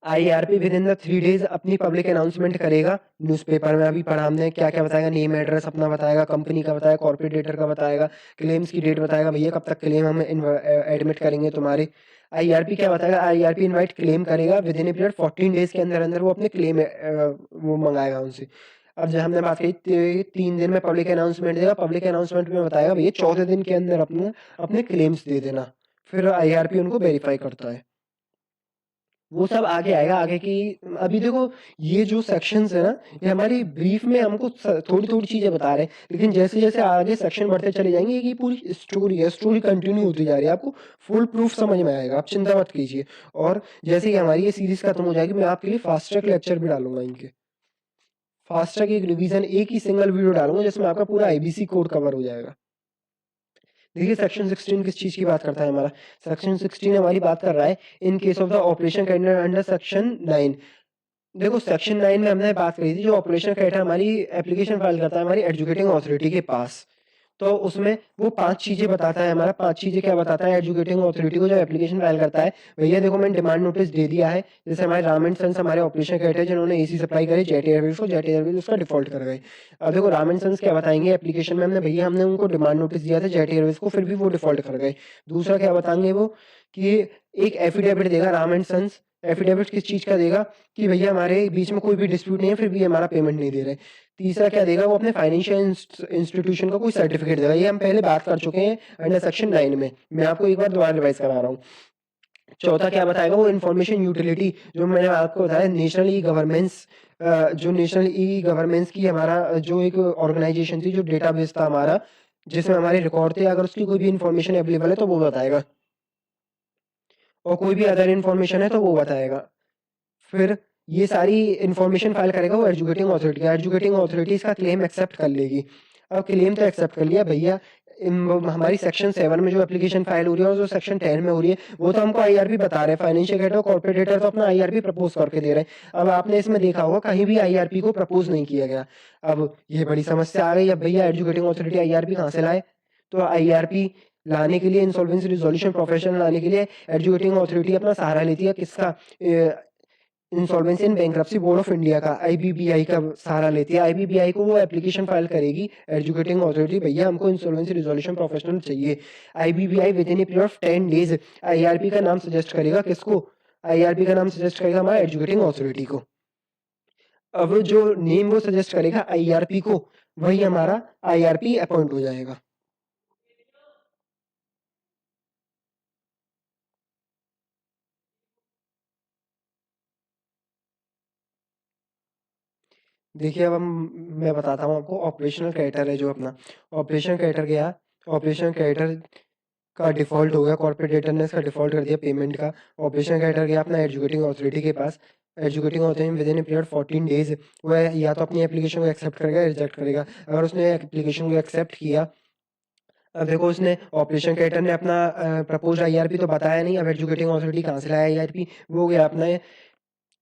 IRP with in the 3 days अपनी पब्लिक अनाउंसमेंट करेगा न्यूज़पेपर में। अभी पढ़ा हमने क्या क्या बताएगा, नेम एड्रेस अपना बताएगा, कंपनी का बताएगा, कॉर्पोरेट डेटर का बताएगा, क्लेम्स की डेट बताएगा, भैया कब तक क्लेम हम एडमिट करेंगे तुम्हारे। आईआरपी क्या बताएगा? आईआरपी इनवाइट क्लेम करेगा with in a period 14 days के अंदर अंदर वो अपने क्लेम वो मंगाएगा उनसे। अब जब हमने बात करी 3 दिन में पब्लिक अनाउंसमेंट देगा, पब्लिक अनाउंसमेंट में बताएगा भैया 14 दिन के अंदर अपने अपने क्लेम्स दे देना, फिर आईआरपी उनको वेरीफाई करता है। वो सब आगे आएगा आगे की। अभी देखो ये जो सेक्शंस है ना, ये हमारी ब्रीफ में हमको थोड़ी थोड़ी चीजें बता रहे हैं, लेकिन जैसे जैसे आगे सेक्शन बढ़ते चले जाएंगे ये पूरी स्टोरी है, स्टोरी कंटिन्यू होती जा रही है, आपको फुल प्रूफ समझ में आएगा, आप चिंता मत कीजिए। और जैसे ही हमारी ये सीरीज खत्म हो जाएगी मैं आपके लिए फास्ट ट्रैक लेक्चर भी डालूंगा इनके। फास्ट ट्रैक एक रिवीजन, एक ही सिंगल वीडियो डालूंगा जिसमें आपका पूरा आईबीसी कोड कवर हो जाएगा। देखिए सेक्शन 16 किस चीज की बात करता है हमारा? सेक्शन 16 हमारी बात कर रहा है in case of the operation under section 9। देखो सेक्शन 9 में हमने बात करी थी, जो ऑपरेशन क्राइटेरिया हमारी एप्लीकेशन फाइल करता है हमारी एजुकेटिंग अथॉरिटी के पास, तो उसमें वो 5 चीजें बताता है हमारा। 5 चीजें क्या बताता है एजुकेटिंग अथॉरिटी को जब एप्लीकेशन फाइल करता है? भैया देखो मैंने डिमांड नोटिस दे दिया है, जैसे हमारे राम एंड सन्स हमारे ऑपरेशन क्राइटेरिया जिन्होंने एसी सप्लाई करे जेट एयरवेज को, जेट एयरवेज उसका डिफॉल्ट कर गए। अब देखो राम एंड सन्स क्या बताएंगे एप्लीकेशन में, हमने भैया हमने उनको डिमांड नोटिस दिया था जेट एयरवेज को, फिर भी वो डिफॉल्ट कर गए। दूसरा क्या बताएंगे वो कि एक एफिडेविट देगा राम एंड सन्स। एफिडेविट किस चीज का देगा? कि भैया हमारे बीच में कोई भी डिस्प्यूट नहीं है फिर भी हमारा पेमेंट नहीं दे रहे। तीसरा क्या देगा? वो अपने फाइनेंशियल इंस्टीट्यूशन का कोई सर्टिफिकेट देगा, ये हम पहले बात कर चुके हैं अंडर सेक्शन 9 में, मैं आपको एक बार दोबारा रिवाइज करा रहा हूँ। चौथा क्या बताएगा? वो इन्फॉर्मेशन यूटिलिटी, जो मैंने आपको बताया नेशनल ई गवर्नेंस, जो नेशनल ई गवर्नेंस की हमारा जो एक ऑर्गेनाइजेशन थी, जो डेटाबेस था हमारा जिसमें हमारे रिकॉर्ड थे, अगर उसकी कोई भी इन्फॉर्मेशन अवेलेबल है तो वो बताएगा, और कोई भी अदर इन्फॉर्मेशन है तो वो बताएगा। फिर ये सारी इन्फॉर्मेशन फाइल करेगा वो एजुकेटिंग अथॉरिटी, एजुकेटिंग अथॉरिटी इसका क्लेम एक्सेप्ट कर लेगी। अब क्लेम तो एक्सेप्ट कर लिया भैया, हमारी सेक्शन 7 में जो एप्लीकेशन फाइल हो रही है और जो सेक्शन 10 में हो रही है वो तो हमको आईआरपी बता रहे हैं, फाइनेंशियल क्रेडिटर कॉर्पोरेट डेटर तो अपना आईआरपी प्रपोज करके दे रहे हैं। अब आपने इसमें देखा होगा कहीं भी आईआरपी को प्रपोज नहीं किया गया। अब ये बड़ी समस्या आ गई। अब भैया एजुकेटिंग अथॉरिटी आईआरपी कहाँ से लाए? तो आईआरपी लाने के लिए, इंसॉल्वेंसी रिजोल्यूशन प्रोफेशनल लाने के लिए एजुकेटिंग अथॉरिटी अपना सहारा लेती है किसका? Insolvency and bankruptcy board of India का, आईबीबीआई का सहारा लेती है। आईबीबीआई को वो एप्लीकेशन फाइल करेगी एजुकेटिंग अथॉरिटी, भैया हमको इंसॉल्वेंसी रिजोल्यूशन प्रोफेशनल चाहिए। IBBI with in a period of 10 days IRP का नाम सजेस्ट करेगा किसको? आईआरपी का नाम सजेस्ट करेगा हमारा एजुकेटिंग अथॉरिटी को। अब जो नेम वो सजेस्ट करेगा आईआरपी को, वही हमारा आईआरपी अपॉइंट हो जाएगा। देखिए अब हम मैं बताता हूँ आपको। ऑपरेशनल क्रेडिटर है जो अपना ऑपरेशन क्रेडिटर गया, ऑपरेशन क्रेडिटर का डिफ़ॉल्ट हो गया, कॉर्पोरेट डेटर ने इसका डिफ़ॉल्ट कर दिया पेमेंट का। ऑपरेशन क्रेडिटर गया अपना एजुकेटिंग अथॉरिटी के पास। Adjudicating authority within a period 14 days वह या तो अपनी एप्लीकेशन को एक्सेप्ट करेगा या रिजेक्ट करेगा। अगर उसने एप्लीकेशन को एक्सेप्ट किया, अब देखो उसने ऑपरेशन क्रेडिटर ने अपना प्रपोज्ड आईआरपी तो बताया नहीं। अब एजुकेटिंग अथॉरिटी कहाँ से लाया आईआरपी? वो गया अपना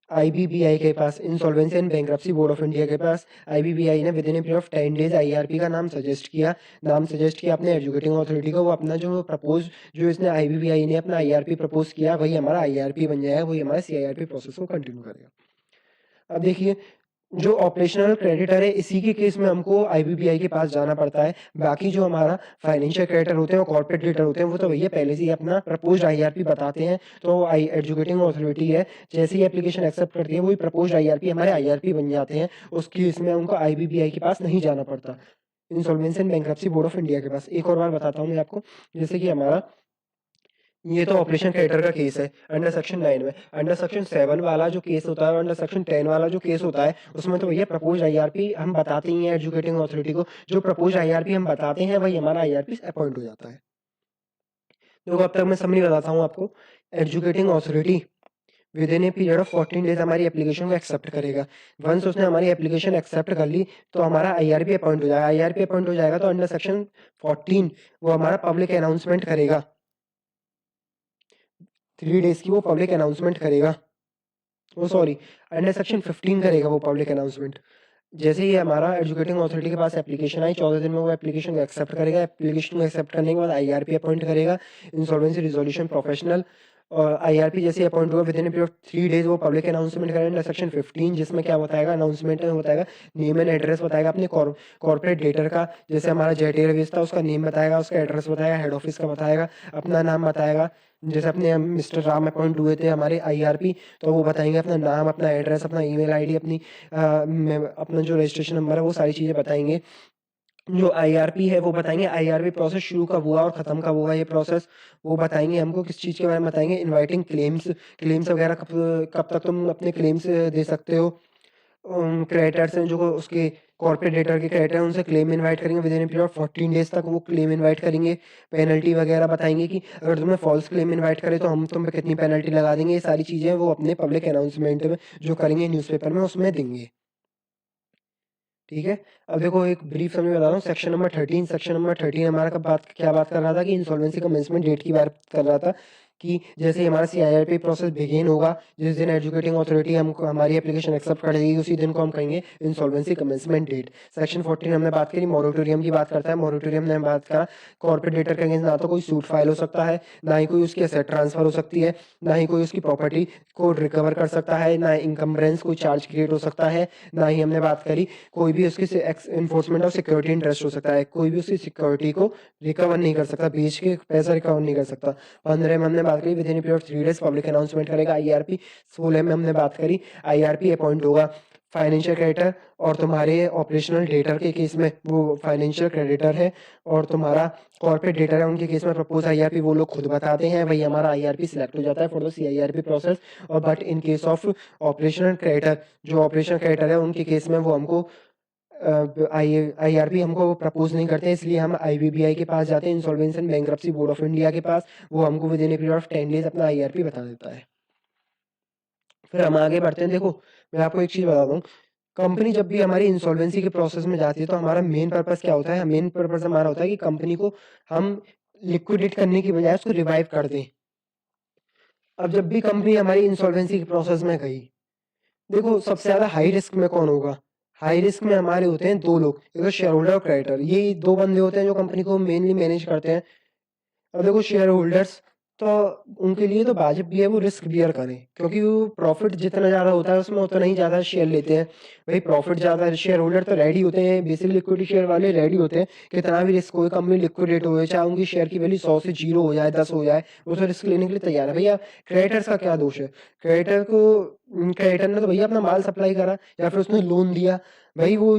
आईबीबीआई के पास, insolvency and bankruptcy board of India के पास। आईबीबीआई ने within a period of 10 days IRP का नाम सजेस्ट किया अपने एजुकेटिंग अथॉरिटी को। वो अपना जो प्रपोज जो इसने आईबीबीआई ने अपना आईआरपी प्रपोज किया वही हमारा आईआरपी बन जाएगा, वही हमारा सीआईआरपी प्रोसेस को कंटिन्यू करेगा। अब देखिए जो ऑपरेशनल क्रेडिटर है इसी के केस में हमको आईबीबीआई के पास जाना पड़ता है। बाकी जो हमारा फाइनेंशियल क्रेडिटर होते हैं और कॉर्पोरेट क्रेडिटर होते हैं वो तो भैया पहले से ही अपना प्रपोज्ड आईआरपी बताते हैं। तो आई एजुकेटिंग अथॉरिटी है जैसे ही एप्लीकेशन एक्सेप्ट करती है वही प्रपोज्ड आईआरपी हमारे आईआरपी बन जाते हैं। उस केस में उनको आईबीबीआई के पास नहीं जाना पड़ता, insolvency and bankruptcy board of India के पास। एक और बार बताता हूँ मैं आपको, जैसे कि हमारा ये तो ऑपरेशन क्रेडिटर का केस है अंडर सेक्शन 9 में। अंडर सेक्शन 7 वाला जो केस होता है और अंडर सेक्शन 10 वाला जो केस होता है उसमें तो भैया प्रपोज आईआरपी हम बताते ही हैं एजुकेटिंग अथॉरिटी को। जो प्रपोज आईआरपी हम बताते हैं वही हमारा आईआरपी अपॉइंट हो जाता है। देखो अब तक मैं समरी बताता हूँ आपको। Educating authority within a period of 14 days हमारी एप्लीकेशन को एक्सेप्ट करेगा। वंस उसने हमारी एप्लीकेशन एक्सेप्ट कर ली तो हमारा आईआरपी अपॉइंट हो जाएगा। आईआरपी अपॉइंट हो जाएगा तो अंडर सेक्शन 14 वो हमारा पब्लिक अनाउंसमेंट करेगा। 3 डेज की वो पब्लिक अनाउंसमेंट करेगा। वो सॉरी अंडर सेक्शन 15 करेगा वो पब्लिक अनाउंसमेंट। जैसे ही हमारा एजुकेटिंग अथॉरिटी के पास एप्लीकेशन आई 14 दिन में वो एप्लीकेशन को एक्सेप्ट करेगा। एप्लीकेशन को एक्सेप्ट करने के बाद आईआरपी अपॉइंट करेगा, इंसॉल्वेंसी रिजोल्यूशन प्रोफेशनल। और आईआरपी जैसे अपॉइंट होगा with in a period of 3 days वो पब्लिक अनाउंसमेंट करेगा सेक्शन 15, जिसमें क्या बताएगा? अनाउंसमेंट में बताएगा नेम एंड एड्रेस बताएगा अपने कॉर्पोरेट डेटर का। जैसे हमारा जेट एयरवेज था उसका नेम बताएगा, उसका एड्रेस बताएगा, हेड ऑफिस का बताएगा, अपना नाम बताएगा। जैसे अपने मिस्टर राम अपॉइंट हुए थे हमारे आईआरपी तो वो बताएंगे अपना नाम, अपना एड्रेस, अपना ईमेल आईडी, अपनी अपना जो रजिस्ट्रेशन नंबर है वो सारी चीज़ें बताएंगे। जो आईआरपी है वो बताएंगे आईआरपी प्रोसेस शुरू कब हुआ और खत्म कब हुआ ये प्रोसेस। वो बताएंगे हमको किस चीज़ के बारे में बताएंगे, इनवाइटिंग क्लेम्स, क्लेम्स वगैरह कब कब तक तुम अपने क्लेम्स दे सकते हो। क्रेडिटर्स हैं जो उसके कॉर्पोरेट डेटर के क्रेडिटर उनसे क्लेम इनवाइट करेंगे with in a period of 14 days तक वो क्लेम इनवाइट करेंगे। पेनल्टी वगैरह बताएंगे कि अगर तुमने फॉल्स क्लेम इनवाइट करे तो हम तुम पे कितनी पेनल्टी लगा देंगे। ये सारी चीज़ें वो अपने पब्लिक अनाउंसमेंट में जो करेंगे न्यूज़पेपर में उसमें देंगे। ठीक है। अब देखो एक ब्रीफ समरी बता रहा हूँ। सेक्शन नंबर 13, सेक्शन नंबर 13 हमारा क्या बात कर रहा था कि इंसॉल्वेंसी कमेंसमेंट डेट की बात कर रहा था कि जैसे ही हमारा सीआईआरपी प्रोसेस बिगिन होगा, जिस दिन एजुकेटिंग अथॉरिटी हमको हमारी एप्लीकेशन एक्सेप्ट कर देगी उसी दिन को हम कहेंगे इंसॉल्वेंसी कमेंसमेंट डेट। सेक्शन 14 हमने बात करी मोरेटोरियम की बात करता है। मोरेटोरियम ने बात करा कॉर्पोरेट डेटर के अगेंस्ट ना तो कोई सूट फाइल हो सकता है, ना ही कोई उसकी एसेट ट्रांसफर हो सकती है, ना ही कोई उसकी प्रॉपर्टी को रिकवर कर सकता है, ना इनकम्बरेंस कोई चार्ज क्रिएट हो सकता है, ना ही हमने बात करी कोई भी उसकी इन्फोर्समेंट ऑफ सिक्योरिटी इंटरेस्ट हो सकता है। कोई भी उसकी सिक्योरिटी को रिकवर नहीं कर सकता, बेच के पैसा रिकवर नहीं कर सकता। 15 में हमने बात करी with in period of 3 days public announcement करेगा आईआरपी। 16 में हमने बात करी आईआरपी अपॉइंट होगा फाइनेंशियल क्रेडिटर और तुम्हारे ऑपरेशनल डेटर के केस में वो फाइनेंशियल क्रेडिटर है और तुम्हारा कॉर्पोरेट डेटर है उनके केस में प्रपोज आईआरपी वो लोग खुद बताते हैं, वही हमारा आईआरपी सिलेक्ट हो जाता है फॉर द सीआईआरपी प्रोसेस। और but in case of operational creditor, जो ऑपरेशनल क्रेडिटर है उनके केस में वो हमको आईआरपी हमको प्रपोज नहीं करते, इसलिए हम आईबीबीआई के पास जाते हैं, insolvency and bankruptcy board of India के पास। वो हमको with in a period of 10 days अपना आईआरपी बता देता है। फिर हम आगे बढ़ते हैं। देखो मैं आपको एक चीज़ बताता हूँ, कंपनी जब भी हमारी इंसॉल्वेंसी के प्रोसेस में जाती है तो हमारा मेन पर्पस क्या होता है? मेन पर्पस हमारा होता है कि कंपनी को हम लिक्विडेट करने की बजाय उसको रिवाइव कर दें। अब जब भी कंपनी हमारी इंसॉल्वेंसी के प्रोसेस में गई, देखो सबसे ज्यादा हाई रिस्क में कौन होगा? हाई रिस्क में हमारे होते हैं दो लोग, एक तो शेयर होल्डर और क्रेडिटर। ये दो बंदे होते हैं जो कंपनी को मेनली मैनेज करते हैं। अब देखो शेयर होल्डर्स तो उनके लिए तो वाजिब भी है वो रिस्क बियर करें, क्योंकि वो प्रॉफिट जितना ज्यादा होता है उसमें उतना ही ज्यादा शेयर लेते हैं। भाई प्रॉफिट ज्यादा, शेयर होल्डर तो रेडी होते हैं, बेसिक लिक्विडिटी शेयर वाले रेडी होते हैं, कितना भी रिस्क हो कंपनी लिक्विडेट हो, चाहे उनकी शेयर की वैल्यू 100 से 0 हो जाए, 10 हो जाए, वो तो रिस्क लेने के लिए तैयार है। भैया क्रेडिटर्स का क्या दोष है? क्रेडिटर ने तो भैया अपना माल सप्लाई करा या फिर उसने लोन दिया, भाई वो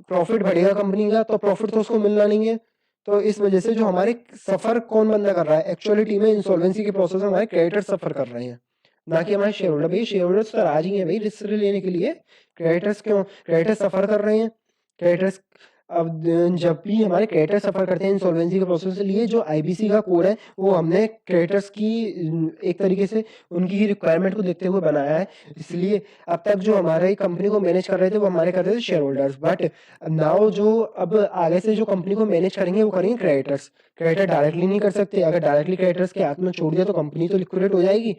प्रॉफिट बढ़ेगा कंपनी का तो प्रॉफिट तो उसको मिलना नहीं है। तो इस वजह से जो हमारे सफर कौन बंदा कर रहा है एक्चुअलिटी में, इंसॉल्वेंसी के प्रोसेस में हमारे क्रेडिटर सफर कर रहे हैं, ना कि हमारे शेयर होल्डर। भाई शेयर होल्डर्स तो राजी हैं भाई रिस्क लेने के लिए, क्रेडिटर्स क्यों? क्रेडिटर्स सफर कर रहे हैं। क्रेडिटर्स अब जब भी हमारे क्रेडिटर सफर करते हैं इंसॉल्वेंसी के प्रोसेस के लिए, जो आईबीसी का कोड है वो हमने क्रेडिटर्स की एक तरीके से उनकी ही रिक्वायरमेंट को देखते हुए बनाया है। इसलिए अब तक जो हमारे कंपनी को मैनेज कर रहे थे वो हमारे कर रहे थे शेयर होल्डर्स, बट नाउ जो अब आगे से जो कंपनी को मैनेज करेंगे वो करेंगे क्रेडिटर्स। क्रेडिटर डायरेक्टली नहीं कर सकते, अगर डायरेक्टली क्रेडिटर्स के हाथ में छोड़ दिया तो कंपनी तो लिक्विडेट हो जाएगी।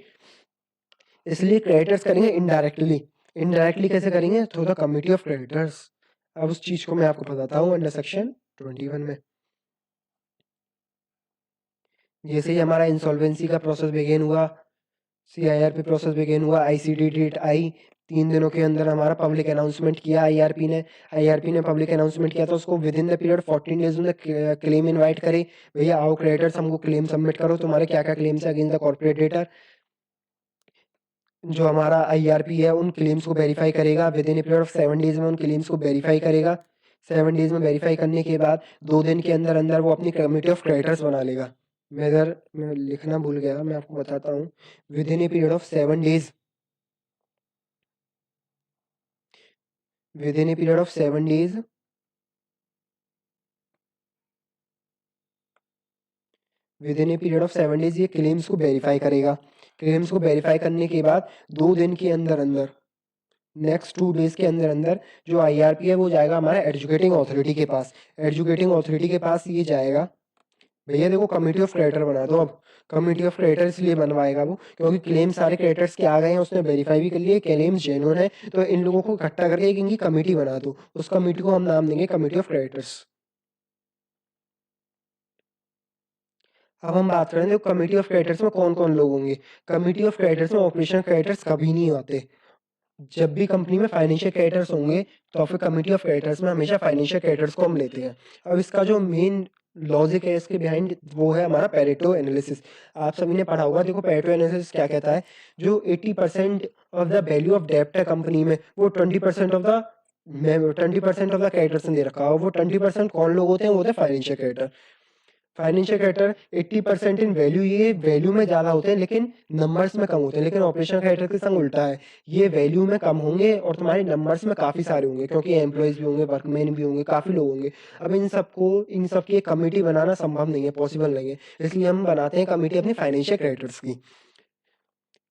इसलिए क्रेडिटर्स करेंगे इनडायरेक्टली। इनडायरेक्टली कैसे करेंगे? Through the committee of creditors. अब उस चीज को मैं आपको बताता हूँ अंडर सेक्शन 21 में। जैसे ही हमारा इंसॉल्वेंसी का प्रोसेस बिगेन हुआ, सीआईआरपी प्रोसेस बिगेन हुआ, आईसीडी डेट आई, 3 दिनों के अंदर हमारा पब्लिक अनाउंसमेंट किया आईआरपी ने पब्लिक अनाउंसमेंट किया, तो उसको with in the period 14 days में क्लेम इनवाइट करे, भैया आओ क्रेडिटर्स हमको क्लेम सबमिट करो, तुम्हारे क्या क्या क्लेम्स है अगेंस्ट द कॉर्पोरेट डेटर। जो हमारा आईआरपी है उन क्लेम्स को वेरीफाई करेगा, with in period of 7 days में उन क्लेम्स को वेरीफाई करेगा। 7 डेज में वेरीफाई करने के बाद 2 दिन के अंदर अंदर वो अपनी कमिटी ऑफ क्रेडिटर्स बना लेगा। मैं लिखना भूल गया, मैं आपको बताता हूँ। With in a period of 7 days, with in a period of 7 days, with in a period of 7 days ये क्लेम्स को वेरीफाई करेगा। क्लेम्स को वेरीफाई करने के बाद 2 दिन के अंदर अंदर, नेक्स्ट 2 डेज के अंदर अंदर जो आईआरपी है वो जाएगा हमारे एजुकेटिंग अथॉरिटी के पास। एजुकेटिंग अथॉरिटी के पास ये जाएगा, भैया देखो कमिटी ऑफ क्रेडिटर बना दो। अब कमिटी ऑफ क्रेडिटर इसलिए बनवाएगा वो क्योंकि क्लेम सारे क्रेडिटर्स के आ गए हैं, उसने वेरीफाई भी कर लिए क्लेम्स जेन्युइन है, तो इन लोगों को इकट्ठा करके एक इनकी कमेटी बना दो। उस कमेटी को हम नाम देंगे कमिटी ऑफ क्रेडिटर्स। अब हम बात करें तो कमिटी ऑफ क्रेडिटर्स में कौन कौन लोग होंगे। कमिटी ऑफ क्रेडिटर्स में ऑपरेशन क्रेडिटर्स कभी नहीं आते। जब भी कंपनी में फाइनेंशियल क्रेडिटर्स होंगे तो फिर कमिटी ऑफ क्रेडिटर्स में हमेशा फाइनेंशियल क्रेडिटर्स को हम लेते हैं। अब इसका जो मेन लॉजिक है इसके बिहाइंड वो है हमारा पेरेटो एनालिसिस। आप सभी ने पढ़ा होगा, देखो पेरेटो एनालिसिस क्या कहता है, जो 80% ऑफ द वैल्यू ऑफ डेप्ट है कंपनी में, वो 20% ऑफ द क्रेडिटर्स ने दे रखा हो। वो 20% कौन लोग होते हैं? वो होते हैं फाइनेंशियल क्रेडिटर। फाइनेंशियल क्रेडिटर 80% इन वैल्यू, ये वैल्यू में ज्यादा होते हैं लेकिन नंबर्स में कम होते हैं। लेकिन ऑपरेशन क्रेडिटर के संग उल्टा है, ये वैल्यू में कम होंगे और तुम्हारे नंबर्स में काफी सारे होंगे, क्योंकि एम्प्लॉयज भी होंगे, वर्कमैन भी होंगे, काफी लोग होंगे। अब इन सबकी एक कमेटी बनाना संभव नहीं है, पॉसिबल नहीं है, इसलिए हम बनाते हैं कमेटी अपनी फाइनेंशियल क्रेडिटर्स की।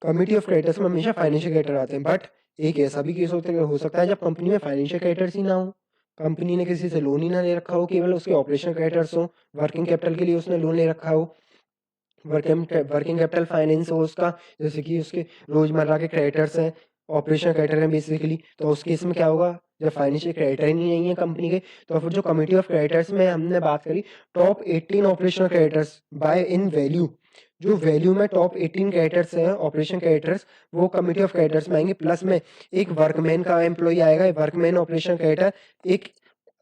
कमिटी ऑफ क्रेडिटर्स में हमेशा फाइनेंशियल क्रेडिटर आते हैं, बट एक ऐसा भी केस हो सकता है जब कंपनी में फाइनेंशियल क्रेडिटर्स ही ना हो, कंपनी ने किसी से लोन ही ना ले रखा हो, केवल उसके ऑपरेशन क्रेडिटर्स हो, वर्किंग कैपिटल के लिए उसने लोन ले रखा हो, वर्किंग कैपिटल फाइनेंस हो उसका, जैसे कि उसके रोजमर्रा के क्रेडिटर्स हैं, ऑपरेशन क्रेडिटर हैं बेसिकली, तो उस केस में क्या होगा, जब फाइनेंशियल क्रेडिटर ही नहीं है कंपनी के, तो फिर जो कमिटी ऑफ क्रेडिटर्स में हमने बात करी, टॉप 18 ऑपरेशनल क्रेडिटर्स बाय इन वैल्यू, जो वैल्यू में टॉप 18 क्रेडिटर्स हैं ऑपरेशन क्रेडिटर्स, वो कमिटी ऑफ क्रेडिटर्स में आएंगे। प्लस में एक वर्कमैन का एम्प्लॉय आएगा, वर्कमैन ऑपरेशन क्रेडिटर, एक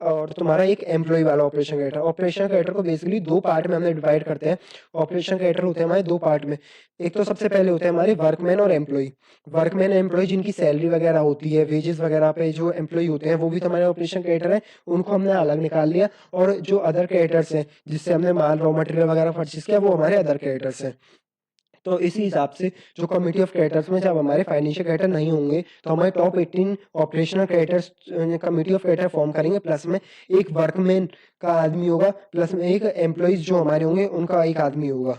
और तुम्हारा एक एम्प्लॉय वाला ऑपरेशन क्रेडिटर। ऑपरेशन क्रेडिटर को बेसिकली दो पार्ट में हमने डिवाइड करते हैं। ऑपरेशन क्रेडिटर होते हैं हमारे दो पार्ट में। एक तो सबसे पहले होते हैं हमारे वर्कमैन और एम्प्लॉय। वर्कमैन एम्प्लॉय जिनकी सैलरी वगैरह होती है, वेजेस वगैरह पे जो एम्प्लॉय होते हैं वो भी तो हमारे ऑपरेशन क्रेडिटर है, उनको हमने अलग निकाल लिया। और जो अदर क्रेडिटर्स हैं जिससे हमने माल रॉ मटेरियल वगैरह परचेज किया, वो हमारे अदर क्रेडिटर्स हैं। तो इसी हिसाब से जो कमिटी ऑफ क्रेडिटर्स में जब हमारे फाइनेंशियल क्रेडिटर नहीं होंगे तो हमारे top 18 operational creditors committee of creditor form करेंगे। प्लस में एक वर्कमैन का आदमी होगा, प्लस में एक एम्प्लॉइज जो हमारे होंगे उनका एक आदमी होगा।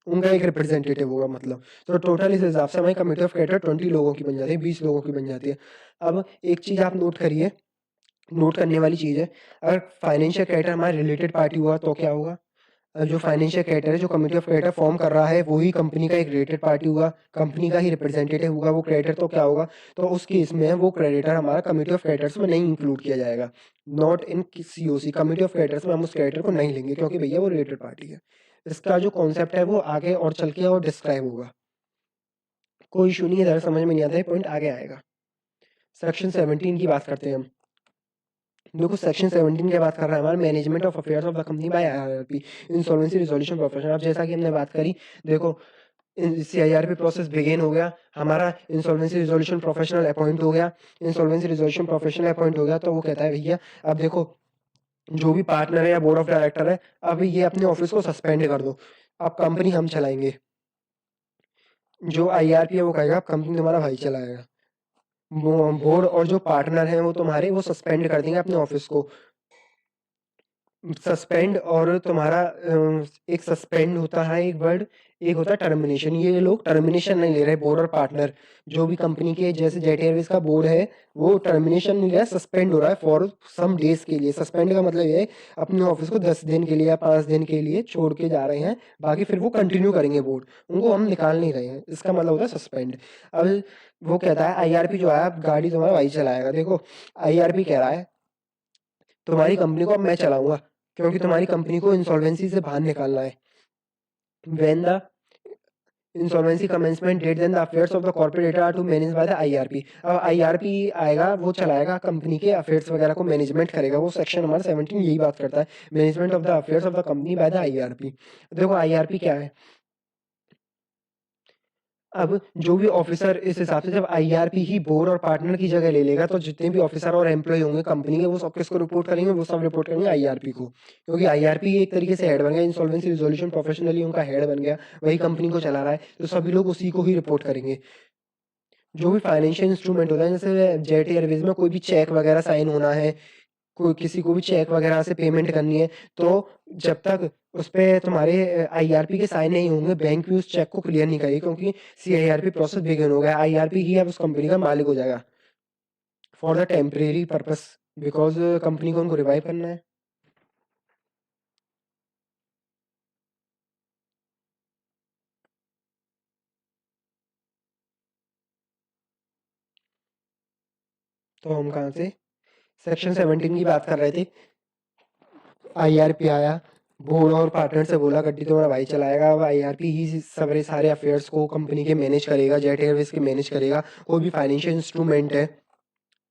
उनका एक रिप्रेजेंटेटिव होगा मतलब। तो टोटल इस हिसाब से हमारी कमिटी ऑफ क्रेडिटर 20 लोगों की बन जाती है, 20 लोगों की बन जाती है। अब एक चीज़ आप नोट करिए, नोट करने वाली चीज़ है, अगर फाइनेंशियल क्रेडिटर हमारा रिलेटेड पार्टी हुआ तो क्या होगा? जो फाइनेंशियल क्रेडिटर है, जो कमिटी ऑफ क्रेडिटर फॉर्म कर रहा है, वो ही कंपनी का एक रिलेटेड पार्टी हुआ, कंपनी का ही रिप्रेजेंटेटिव होगा वो क्रेडिटर, तो क्या होगा? तो उस केस में वो क्रेडिटर हमारा कमिटी ऑफ क्रेडिटर्स में नहीं इंक्लूड किया जाएगा। Not in COC, committee of creditors में हम उस क्रेडिटर को नहीं लेंगे क्योंकि भैया वो रिलेटेड पार्टी है। इसका जो कॉन्सेप्ट है वो आगे और चल के और डिस्क्राइब होगा। कोई इशू नहीं है, अगर समझ में नहीं आता है पॉइंट आगे आएगा। सेक्शन 17 की बात करते हैं हम। देखो सेक्शन 17 क्या बात कर रहा है हमारा, management of affairs of the company by IRP, insolvency resolution profession. अब जैसा कि हमने बात करी, देखो सीआईआरपी प्रोसेस बिगेन हो गया, हमारा इंसॉल्वेंसी रिजोल्यूशन प्रोफेशनल अपॉइंट हो गया, इंसॉल्वेंसी रिजोल्यूशन प्रोफेशनल अपॉइंट हो गया, तो वो कहता है भैया अब देखो जो भी पार्टनर है या बोर्ड ऑफ डायरेक्टर है, अब ये अपने ऑफिस को सस्पेंड कर दो, अब कंपनी हम चलाएंगे। जो आईआरपी है वो कहेगा अब कंपनी तुम्हारा भाई चलाएगा। बोर्ड और जो पार्टनर है वो तुम्हारे वो सस्पेंड कर देंगे अपने ऑफिस को। सस्पेंड और तुम्हारा एक सस्पेंड होता है एक वर्ड, एक होता है टर्मिनेशन। ये लोग टर्मिनेशन नहीं ले रहे, बोर्ड और पार्टनर जो भी कंपनी के, जैसे जेट एयरवेज का बोर्ड है, वो टर्मिनेशन नहीं ले रहा है, सस्पेंड हो रहा है फॉर सम डेज के लिए। सस्पेंड का मतलब ये है अपने ऑफिस को 10 दिन के लिए या 5 दिन के लिए छोड़ के जा रहे हैं, बाकी फिर वो कंटिन्यू करेंगे बोर्ड, उनको हम निकाल नहीं रहे हैं, इसका मतलब होता है सस्पेंड। अब वो कहता है आईआरपी जो है अब गाड़ी तुम्हारा भाई चलाएगा। देखो आईआरपी कह रहा है तुम्हारी कंपनी को अब मैं चलाऊंगा क्योंकि तुम्हारी कंपनी को इंसॉल्वेंसी से बाहर निकालना है। When the insolvency commencement date then the affairs of the corporate are to manage by the IRP. अब आईआरपी आएगा, वो चलाएगा कंपनी के अफेयर्स वगैरह को मैनेजमेंट करेगा। वो सेक्शन हमारा 17 यही बात करता है, management of the affairs of the company by the IRP. देखो आईआरपी क्या है, अब जो भी ऑफिसर इस हिसाब से जब आईआरपी ही बोर्ड और पार्टनर की जगह ले लेगा, तो जितने भी ऑफिसर और एम्प्लॉय होंगे कंपनी के, वो सब किसको रिपोर्ट करेंगे? वो सब रिपोर्ट करेंगे आईआरपी को, क्योंकि आईआरपी एक तरीके से हेड बन गया, इंसॉल्वेंसी रिजोल्यूशन प्रोफेशनली उनका हेड बन गया, वही कंपनी को चला रहा है, तो सभी लोग उसी को ही रिपोर्ट करेंगे। जो भी फाइनेंशियल इंस्ट्रूमेंट होता है, जैसे जेट एयरवेज में कोई भी चेक वगैरह साइन होना है, कोई किसी को भी चेक वगैरह से पेमेंट करनी है, तो जब तक उस पे तुम्हारे आईआरपी के साइन नहीं होंगे, बैंक भी उस चेक को क्लियर नहीं करेगी, क्योंकि सीआईआरपी प्रोसेस बिगिन हो गया, आईआरपी ही अब उस कंपनी का मालिक हो जाएगा for the temporary purpose, because company को उनको रिवाइव करना है। तो हम कहाँ से सेक्शन 17 की बात कर रहे थे। आईआरपी आया, बोर्ड और पार्टनर से बोला गड्डी तुम्हारा भाई चलाएगा। अब आईआरपी ही सवरे सारे अफेयर्स को कंपनी के मैनेज करेगा, जेट एयरवेज के मैनेज करेगा। कोई भी फाइनेंशियल इंस्ट्रूमेंट है,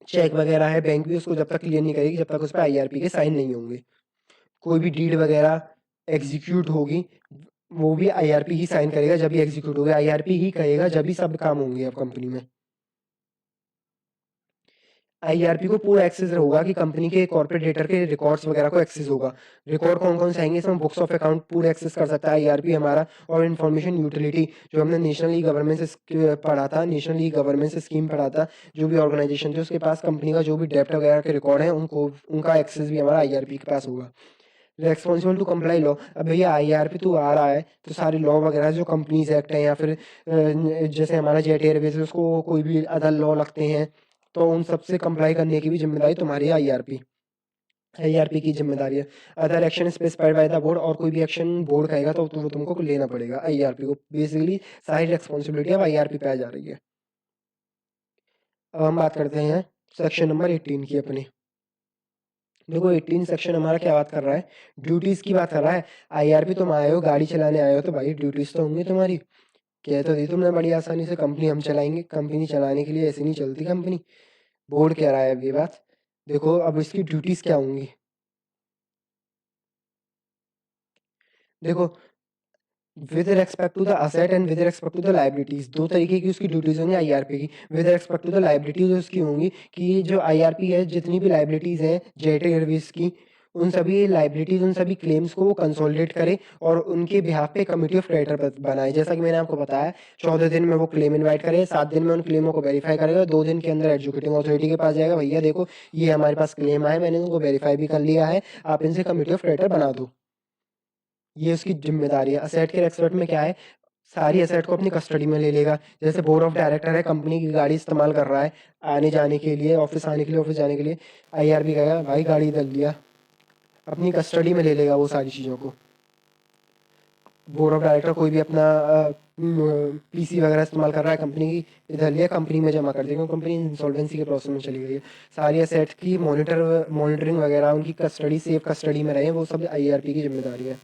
चेक वगैरह है, बैंक भी उसको जब तक क्लियर नहीं करेगी, जब तक उस पर आईआरपी के साइन नहीं होंगे। कोई भी डीड वगैरह एग्जीक्यूट होगी, वो भी आईआरपी ही साइन करेगा, जब भी एग्जीक्यूट होगा आईआरपी ही करेगा, जब भी सब काम होंगे अब कंपनी में। आईआरपी को पूरा एक्सेस होगा कि कंपनी के कॉर्पोरेट डेटर के रिकॉर्ड्स वगैरह को एक्सेस होगा। रिकॉर्ड कौन कौन से आएंगे, इसमें बुक्स ऑफ अकाउंट पूरे एक्सेस कर सकता है आईआरपी हमारा, और इन्फॉर्मेशन यूटिलिटी जो हमने नेशनल ई गवर्नेंस से पढ़ा था, नेशनल ई गवर्नेंस स्कीम पढ़ा था, जो भी ऑर्गेनाइजेशन थे उसके पास कंपनी का जो भी डेप्ट वगैरह के रिकॉर्ड है, उनको उनका एक्सेस भी हमारा आईआरपी के पास होगा। रेस्पॉन्सिबल टू कंप्लाई लॉ, अब भैया आईआरपी तो आ रहा है, तो सारे लॉ वगैरह जो कंपनीज एक्ट है, या फिर जैसे हमारा जेट एयरवेज है उसको कोई भी अदर लॉ लगते हैं, तो उन सब से कंप्लाई करने की भी जिम्मेदारी तुम्हारी है आईआरपी, आईआरपी की जिम्मेदारी है। Other action specified by the board, और कोई भी एक्शन बोर्ड कहेगा तो वो तुमको लेना पड़ेगा आईआरपी को। बेसिकली सारी रेस्पॉन्सिबिलिटी अब आईआरपी पे आ जा रही है। अब हम बात करते हैं सेक्शन नंबर 18 की अपनी। देखो 18 सेक्शन हमारा क्या बात कर रहा है, ड्यूटीज की बात कर रहा है। आईआरपी तुम आए हो, गाड़ी चलाने आए हो, तो भाई ड्यूटीज तो होंगी तुम्हारी। कह तो दी तुमने बड़ी आसानी से, कंपनी हम चलाएंगे, कंपनी चलाने के लिए ऐसे नहीं चलती कंपनी। बोर्ड कह रहा है अब ये बात, देखो अब इसकी ड्यूटीज क्या होंगी। देखो with respect to the asset and with respect to the liabilities, दो तरीके की उसकी ड्यूटीज होंगी आईआरपी की। With respect to the liabilities उसकी होंगी कि जो आईआरपी है जितनी भी लाइबिलिटीज हैं जेट एयरवेज की, उन सभी लाइबिलिटीज, उन सभी क्लेम्स को वो कंसोलिडेट करे और उनके बिहाफ पे कमिटी ऑफ क्रेडिटर बनाए। जैसा कि मैंने आपको बताया 14 दिन में वो क्लेम इनवाइट करे, 7 दिन में उन क्लेमों को वेरीफाई करेगा, 2 दिन के अंदर एजुकेटिंग अथॉरिटी के पास जाएगा, भैया देखो ये हमारे पास क्लेम आए, मैंने उनको वेरीफाई भी कर लिया है, आप इनसे कमिटी ऑफ क्रेडिटर बना दो। ये उसकी ज़िम्मेदारी है। असेट केयर एक्सपर्ट में क्या है, सारी असेट को अपनी कस्टडी में ले लेगा। जैसे बोर्ड ऑफ डायरेक्टर है, कंपनी की गाड़ी इस्तेमाल कर रहा है, आने-जाने के लिए, ऑफ़िस आने के लिए, ऑफ़िस जाने के लिए, आईआरबी कहेगा भाई गाड़ी इधर लिया, अपनी कस्टडी में ले लेगा वो सारी चीज़ों को। बोर्ड ऑफ डायरेक्टर कोई भी अपना पीसी वगैरह इस्तेमाल कर रहा है कंपनी की, इधर लिया कंपनी में जमा कर दिया, क्योंकि कंपनी इंसॉल्वेंसी के प्रोसेस में चली गई है। सारी एसेट्स की मॉनिटरिंग वगैरह, उनकी कस्टडी, सेफ कस्टडी में रहे, वो सब आईआरपी की जिम्मेदारी है।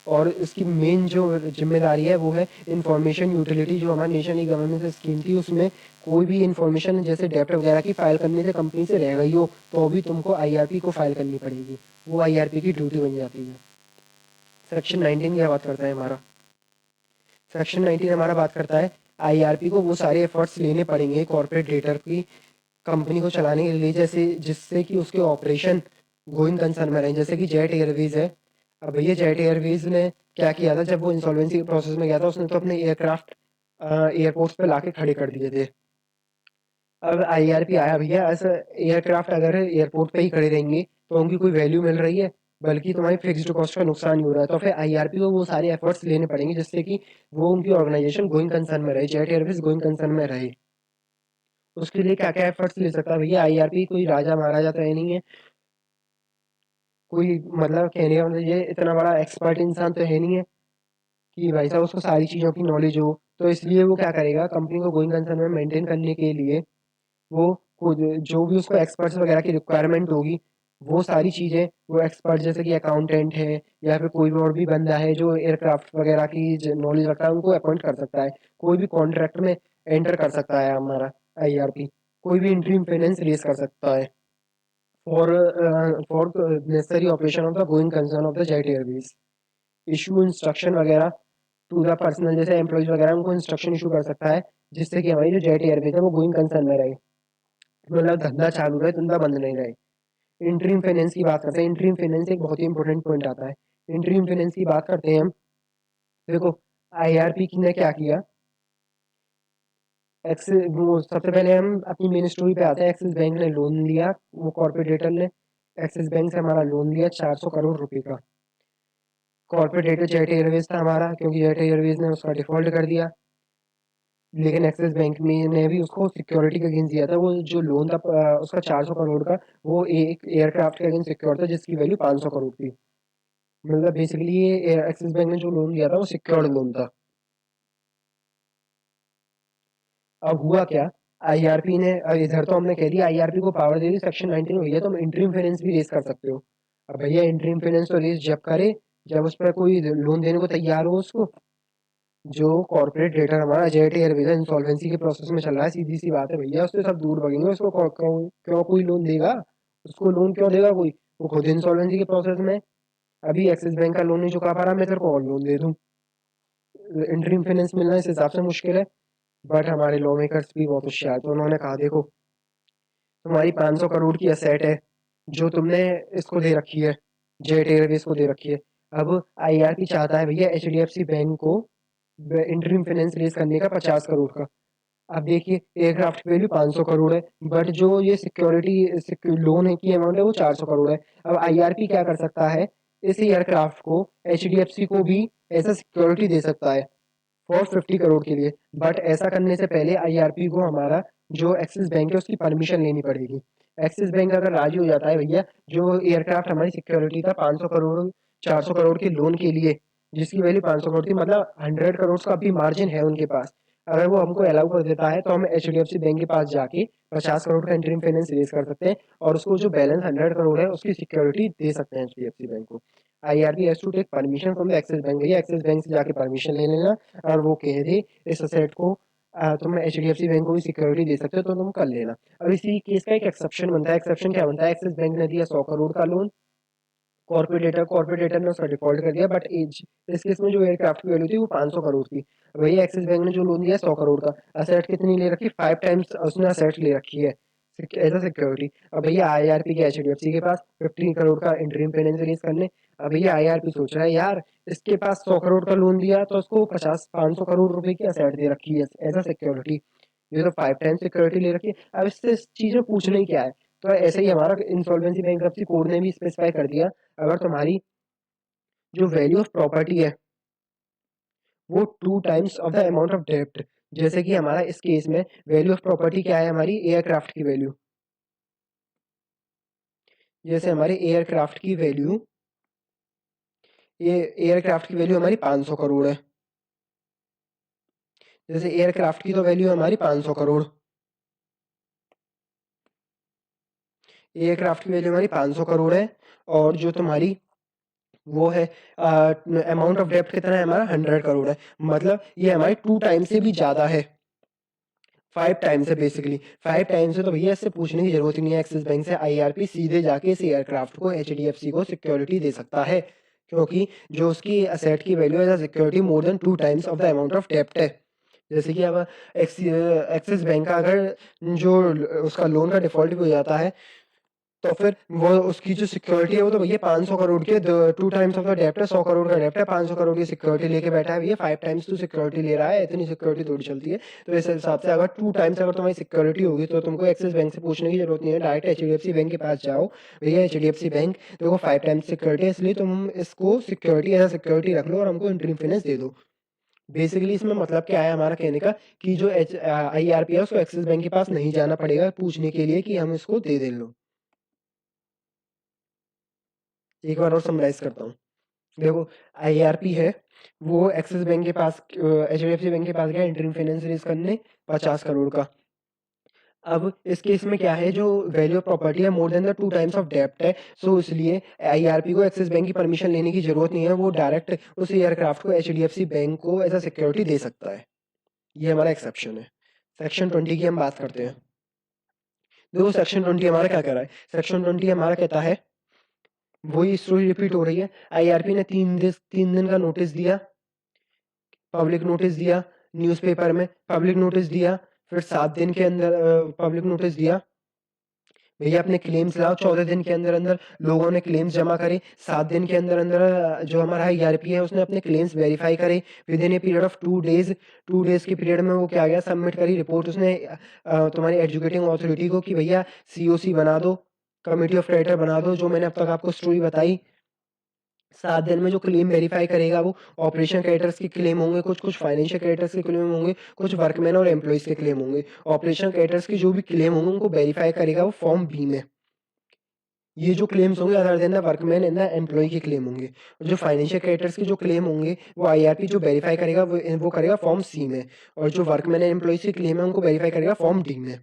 और इसकी मेन जो जिम्मेदारी है वो है इंफॉर्मेशन यूटिलिटी। जो हमारे नेशन ई गवर्नेंस स्कीम थी उसमें कोई भी इंफॉर्मेशन जैसे डेप्ट वगैरह की फाइल करने से कंपनी से रह गई हो तो भी तुमको आईआरपी को फाइल करनी पड़ेगी, वो आईआरपी की ड्यूटी बन जाती है। सेक्शन 19 की बात करता है हमारा। सेक्शन 19 हमारा बात करता है आईआरपी को वो सारे एफर्ट्स लेने पड़ेंगे कॉर्पोरेट डेटर की कंपनी को चलाने के लिए, जैसे जिससे कि उसके ऑपरेशन गोइंग कंसर्न में रहें। जैसे कि जेट एयरवेज है। अब भैया जेट एयरवेज ने क्या किया था, जब वो इंसॉल्वेंसी के प्रोसेस में गया था उसने तो अपने एयरक्राफ्ट एयरपोर्ट पे लाके खड़े कर दिए थे। अब आईआरपी आया भैया, ऐसा एयरक्राफ्ट अगर एयरपोर्ट पे ही खड़े रहेंगे तो उनकी कोई वैल्यू मिल रही है, बल्कि तुम्हारी फिक्स्ड कॉस्ट का नुकसान ही हो रहा है। तो फिर आईआरपी को वो सारे एफर्ट्स लेने पड़ेंगे जिससे कि वो उनकी ऑर्गेनाइजेशन गोइंग कंसर्न में रहे, जेट एयरवेज गोइंग कंसर्न में रहे। उसके लिए क्या क्या एफर्ट्स ले सकता है भैया आईआरपी? कोई राजा महाराजा तो है नहीं है, कोई मतलब कहने का मतलब ये इतना बड़ा एक्सपर्ट इंसान तो है नहीं है कि भाई साहब उसको सारी चीज़ों की नॉलेज हो। तो इसलिए वो क्या करेगा, कंपनी को गोइंग कंसर्न में मेंटेन करने के लिए वो खुद जो भी उसको एक्सपर्ट्स वगैरह की रिक्वायरमेंट होगी, वो सारी चीज़ें वो एक्सपर्ट जैसे कि अकाउंटेंट है या फिर कोई भी और भी बंदा है जो एयरक्राफ्ट वगैरह की नॉलेज रखता है, उनको अपॉइंट कर सकता है। कोई भी कॉन्ट्रैक्ट में एंटर कर सकता है हमारा आईआरपी। कोई भी इंटरिम फाइनेंस रेज कर सकता है for necessary operation of the going concern of the Jet Airways. Issue instruction वगैरह टू द पर्सनल, जैसे एम्प्लॉइज वगैरह उनको इंस्ट्रक्शन इशू कर सकता है जिससे कि हमारी जो जेट एयरवेज है वो गोइंग कंसर्न में रहे, मतलब धंधा चालू रहे, धंधा बंद नहीं रहे। इंटरिम फाइनेंस की बात करते हैं। इंटरिम फाइनेंस एक बहुत ही इंपॉर्टेंट पॉइंट आता है। इंटरिम फाइनेंस की बात करते हैं हम। देखो आईआरपी ने क्या किया, एक्सिस वो सबसे पहले हम अपनी मेन स्टोरी पे आते हैं। एक्सिस बैंक ने लोन लिया, वो कॉर्पोरेटर ने एक्सिस बैंक से हमारा लोन लिया 400 करोड़ रुपए का। कॉर्पोरेटर जेट एयरवेज था हमारा, क्योंकि जेट एयरवेज ने उसका डिफॉल्ट कर दिया, लेकिन एक्सिस बैंक में ने भी उसको सिक्योरिटी के अगेंस्ट दिया था। वो जो लोन था उसका 400 करोड़ का, वो एक एयरक्राफ्ट के अगेंस्ट सिक्योर था जिसकी वैल्यू 500 करोड़ थी। मतलब बेसिकली ये एक्सिस बैंक ने जो लोन लिया था वो सिक्योर्ड लोन था। अब हुआ क्या, आईआरपी ने इधर तो हमने कह दिया आईआरपी को पावर दे दी सेक्शन 19 में, भैया तुम इंटरिम फाइनेंस भी रेज कर सकते हो। अब भैया इंटरिम फाइनेंस तो रेज जब करे जब उस पर कोई लोन देने को तैयार हो उसको। जो कॉर्पोरेट डेटर हमारा जेट एयरवेज इंसॉल्वेंसी के प्रोसेस में चल रहा है, सीधी सी बात है भैया उससे सब दूर भगेंगे। उसको क्यों कोई लोन देगा, उसको लोन क्यों देगा कोई, वो खुद इंसॉल्वेंसी के प्रोसेस में। अभी एक्सिस बैंक का लोन नहीं चुका पा रहा, मैं तेरे को और लोन दे दूं। इंटरिम फाइनेंस मिलना इस हिसाब से मुश्किल है। बट हमारे लॉ मेकर्स भी बहुत होशियार, तो उन्होंने कहा देखो तुम्हारी 500 करोड़ की असेट है जो तुमने इसको दे रखी है, जेट एयरवेज को दे रखी है। अब आईआरपी चाहता है भैया एचडीएफसी बैंक को इंटरिम फाइनेंस रेज करने का 50 करोड़ का। अब देखिए एयरक्राफ्ट की वैल्यू 500 करोड़ है, बट जो ये सिक्योरिटी लोन है की अमाउंट है वो 400 करोड़ है। अब आईआरपी क्या कर सकता है, इस एयरक्राफ्ट को एचडीएफसी को भी ऐसा सिक्योरिटी दे सकता है फॉर 50 करोड़ के लिए। बट ऐसा करने से पहले आईआरपी को हमारा जो एक्सिस बैंक है उसकी परमिशन लेनी पड़ेगी। एक्सिस बैंक अगर राजी हो जाता है भैया, जो एयरक्राफ्ट हमारी सिक्योरिटी था 500 करोड़ 400 करोड़ के लोन के लिए, जिसकी वैल्यू 500 करोड़ थी, मतलब 100 करोड़ का भी मार्जिन है उनके पास। अगर वो हमको अलाउ कर देता है तो हम एचडीएफसी बैंक के पास जाके 50 करोड़ का इंटरिम फाइनेंस रेज कर सकते हैं और उसको जो बैलेंस 100 करोड़ है उसकी सिक्योरिटी दे सकते हैं एचडीएफसी बैंक को। IRB has to take permission from the Axis bank. भैया एक्सिस बैंक से जाके परमिशन ले लेना और वो कह दे इस असेट को तुम एचडीएफसी बैंक को भी सिक्योरिटी दे सकते हो तो तुम कर लेना। अब इसी केस का एक एक्सेप्शन बनता है। एक्सेप्शन क्या बनता है, एक्सिस बैंक ने दिया 100 करोड़ का लोन कॉर्पोरेटर ने उसका डिफॉल्ट कर दिया, बट एज इस केस में जो एयरक्राफ्ट की वैल्यू थी वो 500 करोड़ थी। भैया एक्सिस बैंक ने जो लोन दिया 100 करोड़ का, असेट कितनी ले रखी, 5 टाइम्स उसने असेट ले रखी है एज अ सिक्योरिटी। अब भैया आईआरपी के एचडीएफसी के पास 15 करोड़ का इंटरिम फाइनेंस रिलीज करने। अब भैया आईआरपी सोच रहा है यार इसके पास 100 करोड़ का लोन दिया तो उसको 500 करोड़ रुपए की असेट दे रखी है एज अ सिक्योरिटी, ये तो 5 टाइम्स सिक्योरिटी ले रखी है। अब इससे इस चीज में पूछना ही क्या है। तो ऐसे ही हमारा इंसॉल्वेंसी बैंक्रप्सी कोड ने भी स्पेसिफाई कर दिया, अगर तुम्हारी जो वैल्यू ऑफ प्रॉपर्टी है वो 2 times of the amount of डेब्ट। जैसे कि हमारा इस केस में वैल्यू ऑफ प्रॉपर्टी क्या है, हमारी एयरक्राफ्ट की वैल्यू। जैसे हमारे एयरक्राफ्ट की वैल्यू, ये एयरक्राफ्ट की वैल्यू हमारी 500 करोड़ है। जैसे एयरक्राफ्ट की तो वैल्यू हमारी 500 करोड़, एयरक्राफ्ट की वैल्यू हमारी 500 करोड़ है। और जो तुम्हारी वो है अमाउंट ऑफ डेब्ट कितना है हमारा, 100 करोड़ है। मतलब ये हमारी 2 टाइम से भी ज्यादा है, 5 टाइम्स है बेसिकली। 5 टाइम्स है तो भैया इससे पूछने की जरूरत ही नहीं है, एक्सिस बैंक से आईआरपी सीधे जाके इस एयरक्राफ्ट को एचडीएफसी को सिक्योरिटी दे सकता है, क्योंकि जो उसकी असेट की वैल्यू है security more than 2 times of the amount of डेब्ट है। जैसे कि अब एक्सिस बैंक का अगर जो उसका लोन का डिफॉल्ट भी हो जाता है तो फिर वो उसकी जो सिक्योरिटी है वो तो भैया 500 करोड़ के 2 टाइम्स ऑफ द डेप्ट है, 100 करोड़ का डेप्ट है, 500 करोड़ की सिक्योरिटी लेके बैठा है भैया, 5 टाइम्स तो सिक्योरिटी ले रहा है, इतनी सिक्योरिटी थोड़ी चलती है। तो इस हिसाब से अगर 2 टाइम्स अगर तुम्हारी सिक्योरिटी होगी तो तुमको एक्सिस बैंक से पूछने की जरूरत नहीं है, डायरेक्ट एचडीएफसी बैंक के पास जाओ, भैया एचडीएफसी बैंक देखो 5 टाइम्स सिक्योरिटी है इसलिए तुम इसको सिक्योरिटी एज सिक्योरिटी रख लो और हमको इंटरिम फाइनेंस दे दो। बेसिकली इसमें मतलब क्या है हमारा कहने का, कि जो आईआरपी है उसको एक्सिस बैंक के पास नहीं जाना पड़ेगा पूछने के लिए कि हम इसको दे दे लो। एक बार और समराइज करता हूँ, देखो आईआरपी है वो एक्सिस बैंक के पास, एचडीएफसी बैंक के पास गया इंटरिम फाइनेंस रेज करने 50 करोड़ का। अब इस केस में क्या है, जो वैल्यू ऑफ प्रॉपर्टी है more than the 2 times of डेप्ट है, सो इसलिए आईआरपी को एक्सिस बैंक की परमिशन लेने की जरूरत नहीं है, वो डायरेक्ट उस एयरक्राफ्ट को एचडीएफसी बैंक को एज अ सिक्योरिटी दे सकता है। ये हमारा एक्सेप्शन है। सेक्शन 20 की हम बात करते हैं। देखो सेक्शन 20 हमारा क्या कह रहा है, सेक्शन 20 हमारा कहता है, वही स्टोरी रिपीट हो रही है। आईआरपी ने 3 दिन का नोटिस दिया, पब्लिक नोटिस दिया, न्यूज़पेपर में पब्लिक नोटिस दिया, फिर 7 दिन के अंदर पब्लिक नोटिस दिया, भैया अपने क्लेम्स लाओ। 14 दिन के अंदर अंदर लोगों ने क्लेम्स जमा करे, 7 दिन के अंदर अंदर जो हमारा आईआरपी है उसने अपने क्लेम्स वेरीफाई करे with in a period of 2 days. 2 days के पीरियड में वो क्या गया, सबमिट करी रिपोर्ट उसने तुम्हारी एजुकेटिंग ऑथोरिटी को कि भैया सीओसी बना दो, कमेटी ऑफ क्रेडिटर बना दो, जो मैंने अब तक आपको स्टोरी बताई। 7 दिन में जो क्लेम वेरीफाई करेगा वो ऑपरेशन क्रेडिटर्स के क्लेम होंगे, कुछ कुछ फाइनेंशियल क्रेडिटर्स के क्लेम होंगे, कुछ वर्कमैन और एम्प्लॉइज के क्लेम होंगे। ऑपरेशन क्रेडिटर्स के जो भी क्लेम होंगे उनको वेरीफाई करेगा वो फॉर्म बी में। ये जो क्लेम्स होंगे other than the workman and the employ के क्लेम होंगे, और जो फाइनेंशियल क्रेडिटर्स के जो क्लेम होंगे वो आईआरपी जो वेरीफाई करेगा वो करेगा फॉर्म सी में, और जो वर्कमैन एंड एम्प्लॉइज के क्लेम है उनको वेरीफाई करेगा फॉर्म डी में।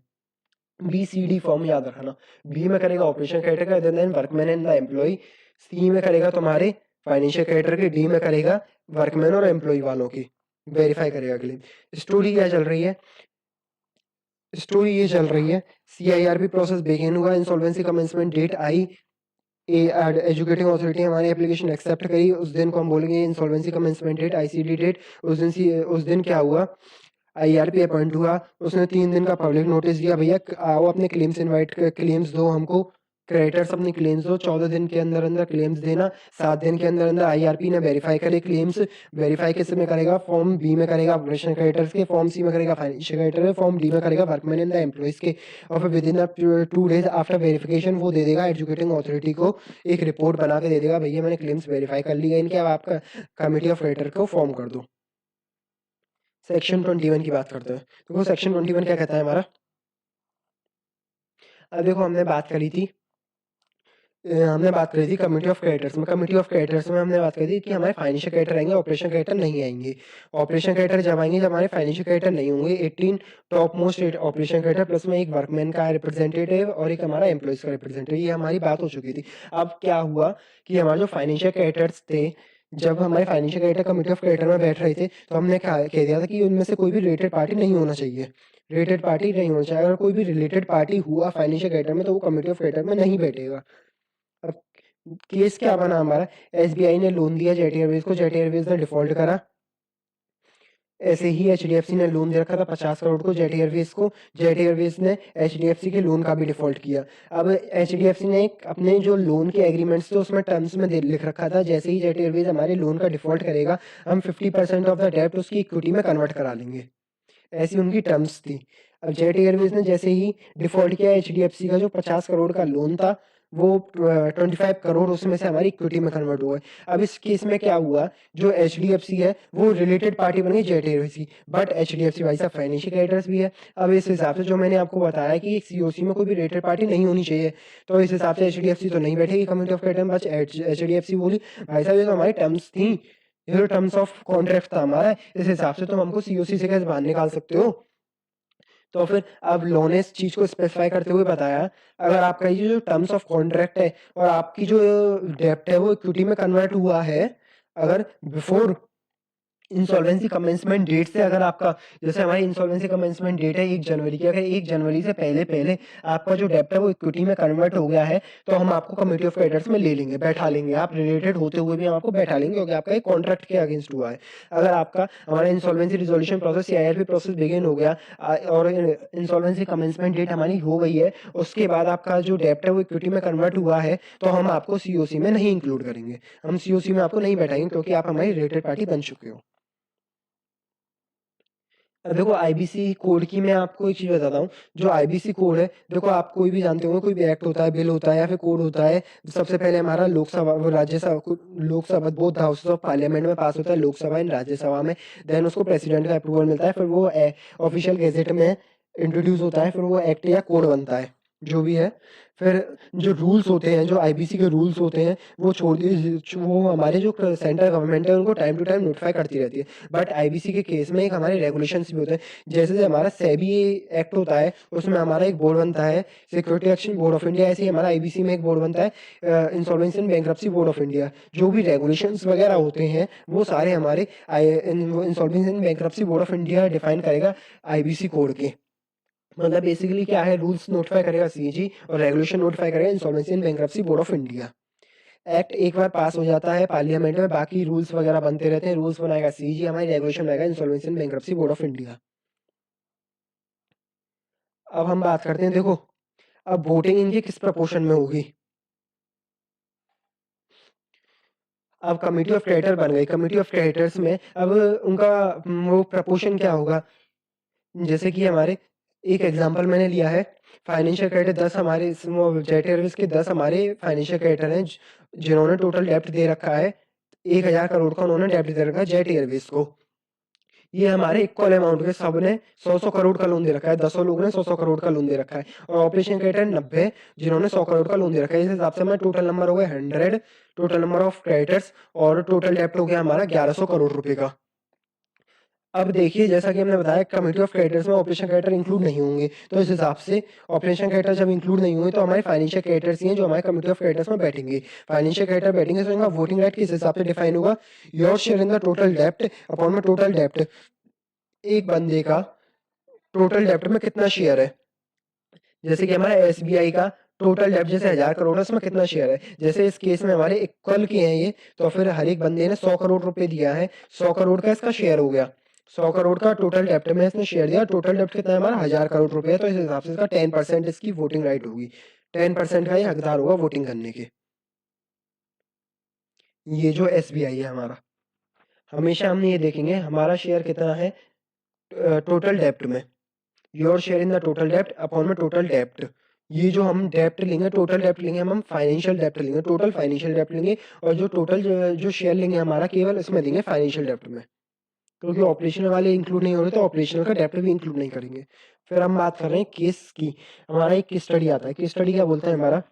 बी सी डी फॉर्म याद रखना, बी में करेगा ऑपरेशन क्रेडिटर का then workman and the employee, C में करेगा तुम्हारे फाइनेंशियल क्रेडिटर के, डी में करेगा वर्कमैन और एम्प्लॉय वालों की, वेरीफाई करेगा क्लेम। स्टोरी क्या चल रही है, स्टोरी ये चल रही है, सीआईआरपी प्रोसेस बिगिन हुआ, इंसॉल्वेंसी कमेंसमेंट डेट आई, एजुकेटिंग ऑथोरिटी हमारी एप्लीकेशन एक्सेप्ट करी, उस दिन को हम बोलेंगे insolvency commencement date, ICD date. उस दिन क्या हुआ, आईआरपी अपॉइंट हुआ, उसने 3 दिन का पब्लिक नोटिस दिया, भैया आओ अपने क्लेम्स इनवाइट कर, क्लेम्स दो हमको, क्रेडिटर्स अपने क्लेम्स दो। 14 दिन के अंदर अंदर क्लेम्स देना, 7 दिन के अंदर अंदर आईआरपी ने वेरीफाई करे क्लेम्स। वेरीफाई किस में करेगा, फॉर्म बी में करेगा ऑपरेशन क्रेडिटर्स के, फॉर्म सी में करेगा फाइनेंशियल क्रेडिटर, फॉर्म डी में करेगा वर्कमैन एंड द एम्प्लॉइज के। और फिर with in 2 days after verification वो दे देगा एजुकेटिंग ऑथोरिटी को, एक रिपोर्ट बना के दे देगा, भैया मैंने क्लेम्स वेरीफाई कर लिया इनके, अब आपका कमेटी ऑफ क्रेडिटर को फॉर्म कर दो। सेक्शन 21 की बात करते हैं। तो वो सेक्शन 21 क्या कहता है हमारा, अब देखो हमने बात करी थी कमेटी ऑफ क्रेडिटर्स में। कमेटी ऑफ क्रेडिटर्स में हमने बात करी थी कि हमारे फाइनेंशियल क्रेडिटर आएंगे, ऑपरेशन क्रेडिटर नहीं आएंगे। ऑपरेशन क्रेडिटर जब आएंगे जब हमारे फाइनेंशियल क्रेडिटर नहीं होंगे। 18 top most operation creditor plus में एक वर्कमैन का रिप्रेजेंटेटिव और एक हमारा एम्प्लॉइज का रिप्रेजेंटेटिव, ये हमारी बात हो चुकी थी। अब क्या हुआ कि हमारे जो फाइनेंशियल क्रेडिटर्स थे, जब हमारे financial creditor committee of creditor में बैठ रहे थे तो हमने कह दिया था कि उनमें से कोई भी रिलेटेड पार्टी नहीं होना चाहिए, रिलेटेड पार्टी नहीं होना चाहिए। अगर कोई भी रिलेटेड पार्टी हुआ फाइनेंशियल क्रेडिटर में तो वो कमेटी ऑफ क्रेडिटर में नहीं बैठेगा। अब केस क्या बना हमारा, एसबीआई ने लोन दिया जेट एयरवेज को, जेट एयरवेज ने डिफॉल्ट करा। ऐसे ही एचडीएफसी ने लोन दे रखा था 50 करोड़ को जेट एयरवेज को, जेट एयरवेज ने एचडीएफसी के लोन का भी डिफॉल्ट किया। अब एचडीएफसी ने अपने जो लोन के एग्रीमेंट्स थे उसमें टर्म्स में लिख रखा था, जैसे ही जेट एयरवेज हमारे लोन का डिफॉल्ट करेगा हम 50% ऑफ द डेब्ट उसकी इक्विटी में कन्वर्ट करा लेंगे, ऐसी उनकी टर्म्स थी। अब जेट एयरवेज ने जैसे ही डिफॉल्ट किया, एचडीएफसी का जो 50 करोड़ का लोन था वो 25 करोड़ उसमें से हमारी इक्विटी में कन्वर्ट हुआ है। अब इस केस में क्या हुआ, जो एचडीएफसी है वो रिलेटेड पार्टी बन गई जेट एयरवेज, बट एचडीएफसी भाई साहब फाइनेंशियल क्रेडिटर्स भी है। अब इस हिसाब से जो मैंने आपको बताया कि एक सीओसी में कोई भी रिलेटेड पार्टी नहीं होनी चाहिए, तो इस हिसाब से एचडीएफसी तो नहीं बैठेगी कम्युनिटी ऑफ क्रेडिटर में। बस एचडीएफसी बोली भाई साहब ये तो हमारी टर्म्स थी, ये तो टर्म्स ऑफ कॉन्ट्रैक्ट था हमारा, इस हिसाब से तुम हमको सीओसी से कैसे बाहर निकाल सकते हो। तो फिर अब लॉ ने इस चीज को स्पेसिफाई करते हुए बताया, अगर आपका ये जो टर्म्स ऑफ कॉन्ट्रैक्ट है और आपकी जो डेप्ट है वो इक्विटी में कन्वर्ट हुआ है, अगर बिफोर इंसॉल्वेंसी कमेंसमेंट डेट से, अगर आपका जैसे हमारी इंसॉल्वेंसी कमेंसमेंट डेट है 1 जनवरी की, अगर 1 जनवरी से पहले पहले आपका जो डेप्ट है वो इक्विटी में कन्वर्ट हो गया है, तो हम आपको कमिटी ऑफ क्रेडिटर्स में ले लेंगे, बैठा लेंगे, आप रिलेटेड होते हुए भी हम आपको बैठा लेंगे क्योंकि आपका एक कॉन्ट्रैक्ट के अगेंस्ट हुआ है। अगर आपका हमारा insolvency resolution process CIRP process begin हो गया और इंसॉल्वेंसी कमेंसमेंट डेट हमारी हो गई है, उसके बाद आपका जो डेप्ट है वो इक्विटी में कन्वर्ट हुआ है, तो हम आपको सीओसी में नहीं इंक्लूड करेंगे, हम सीओसी में आपको नहीं बैठाएंगे क्योंकि आप हमारी रिलेटेड पार्टी बन चुके हो। देखो आईबीसी कोड की मैं आपको एक चीज बताता हूँ, जो आईबीसी कोड है, देखो आप कोई भी जानते होंगे, कोई भी एक्ट होता है, बिल होता है या फिर कोड होता है, सबसे पहले हमारा लोकसभा वो Rajya Sabha Lok Sabha both houses of parliament में पास होता है, लोकसभा एंड राज्यसभा में, देन उसको प्रेसिडेंट का अप्रूवल मिलता है, फिर वो ऑफिशियल गेजेट में इंट्रोड्यूस होता है, फिर वो एक्ट या कोड बनता है जो भी है। फिर जो रूल्स होते हैं, जो आईबीसी के रूल्स होते हैं, वो छोड़ दिए, वो हमारे जो सेंट्रल गवर्नमेंट है उनको टाइम टू टाइम नोटिफाई करती रहती है। बट आईबीसी के केस में एक हमारे रेगुलेशंस भी होते हैं, जैसे हमारा सेबी एक्ट होता है उसमें हमारा एक बोर्ड बनता है, security action board of India, ऐसे ही हमारा आईबीसी में एक बोर्ड बनता है, insolvency and bankruptcy board of India. जो भी रेगुलेशंस वगैरह होते हैं वो सारे हमारे insolvency and bankruptcy board of India define करेगा आईबीसी कोड के। मतलब बेसिकली क्या है, रूल्स नोटिफाई करेगा सीएजी और रेगुलेशन नोटिफाई करेगा insolvency and bankruptcy board of India. Act एक बार पास हो जाता है पार्लियामेंट में, बाकी रूल्स वगैरह बनते रहते हैं, रूल्स बनाएगा सीजी, हमारी रेगुलेशन बनाएगा insolvency and bankruptcy board of India. अब हम बात करते हैं, देखो अब वोटिंग इनकी किस प्रपोर्शन में होगी। अब कमिटी ऑफ क्रेडिटर बन गई, कमिटी ऑफ क्रेडिटर्स में अब उनका वो प्रपोर्शन क्या होगा, जैसे कि हमारे एक एग्जांपल मैंने लिया है, फाइनेंशियल क्रेडिटर 10 हमारे जेट एयरवेज के 10 हमारे फाइनेंशियल क्रेडिटर हैं जिन्होंने टोटल डेप्ट दे रखा है, 1,000 करोड़ का उन्होंने डेप्ट दे रखा है जेट एयरवेज को। ये हमारे इक्वल अमाउंट के सब ने 100-100 करोड़ का लोन दे रखा है, 10 लोगों ने 100-100 करोड़ का लोन दे रखा है, और ऑपरेशन क्रेडिटर 90 जिन्होंने 100 करोड़ का लोन दे रखा है। इस हिसाब से हमारा टोटल नंबर हो गया 100, टोटल नंबर ऑफ क्रेडिटर्स, और टोटल डेप्ट हो गया हमारा 1100 करोड़ रुपए का। अब देखिए जैसा कि हमने बताया कमिटी ऑफ क्रेडिटर्स में ऑपरेशन क्रेडिटर इंक्लूड नहीं होंगे, तो इस हिसाब से ऑपरेशन क्रेडिटर जब इंक्लूड नहीं होंगे तो हमारे फाइनेंशियल क्रेडिटर्स ही हैं जो हमारे कमिटी ऑफ क्रेडिटर्स में बैठेंगे। फाइनेंशियल क्रेडिटर बैठेंगे तो इनका वोटिंग राइट किस हिसाब से डिफाइन होगा, your share in the total डेप्ट अपॉन में टोटल डेप्ट, एक बंदे का टोटल डेप्ट में कितना शेयर है। जैसे कि हमारा एसबीआई का टोटल डेप्ट जैसे 1,000 करोड़ है, उसमें कितना शेयर है, जैसे इस केस में हमारे इक्वल के हैं ये, तो फिर हर एक बंदे ने 100 करोड़ रुपए दिया है, 100 करोड़ का इसका शेयर हो गया, 100 करोड़ का टोटल डेप्ट में इसने शेयर दिया, टोटल डेप्ट कितना है हमारा 1,000 करोड़ रुपए है, तो इस हिसाब से इसका 10% इसकी वोटिंग राइट होगी, 10% का ये हकदार होगा वोटिंग करने के। ये जो एसबीआई है हमारा, हमेशा हम ये देखेंगे हमारा शेयर कितना है टोटल डेप्ट में, your share in the total डेप्ट अपॉन में टोटल डेप्ट। ये जो हम डेप्ट लेंगे, टोटल डेप्ट लेंगे, हम फाइनेंशियल डेप्ट लेंगे, टोटल फाइनेंशियल डेप्ट लेंगे, और जो टोटल जो शेयर लेंगे हमारा केवल इसमें देंगे फाइनेंशियल डेप्ट में, क्योंकि ऑपरेशनल वाले इंक्लूड नहीं हो रहे तो ऑपरेशनल का डेप्ट भी इंक्लूड नहीं करेंगे। फिर हम बात कर रहे हैं केस की, हमारा एक केस स्टडी आता है, केस स्टडी क्या बोलते हैं हमारा,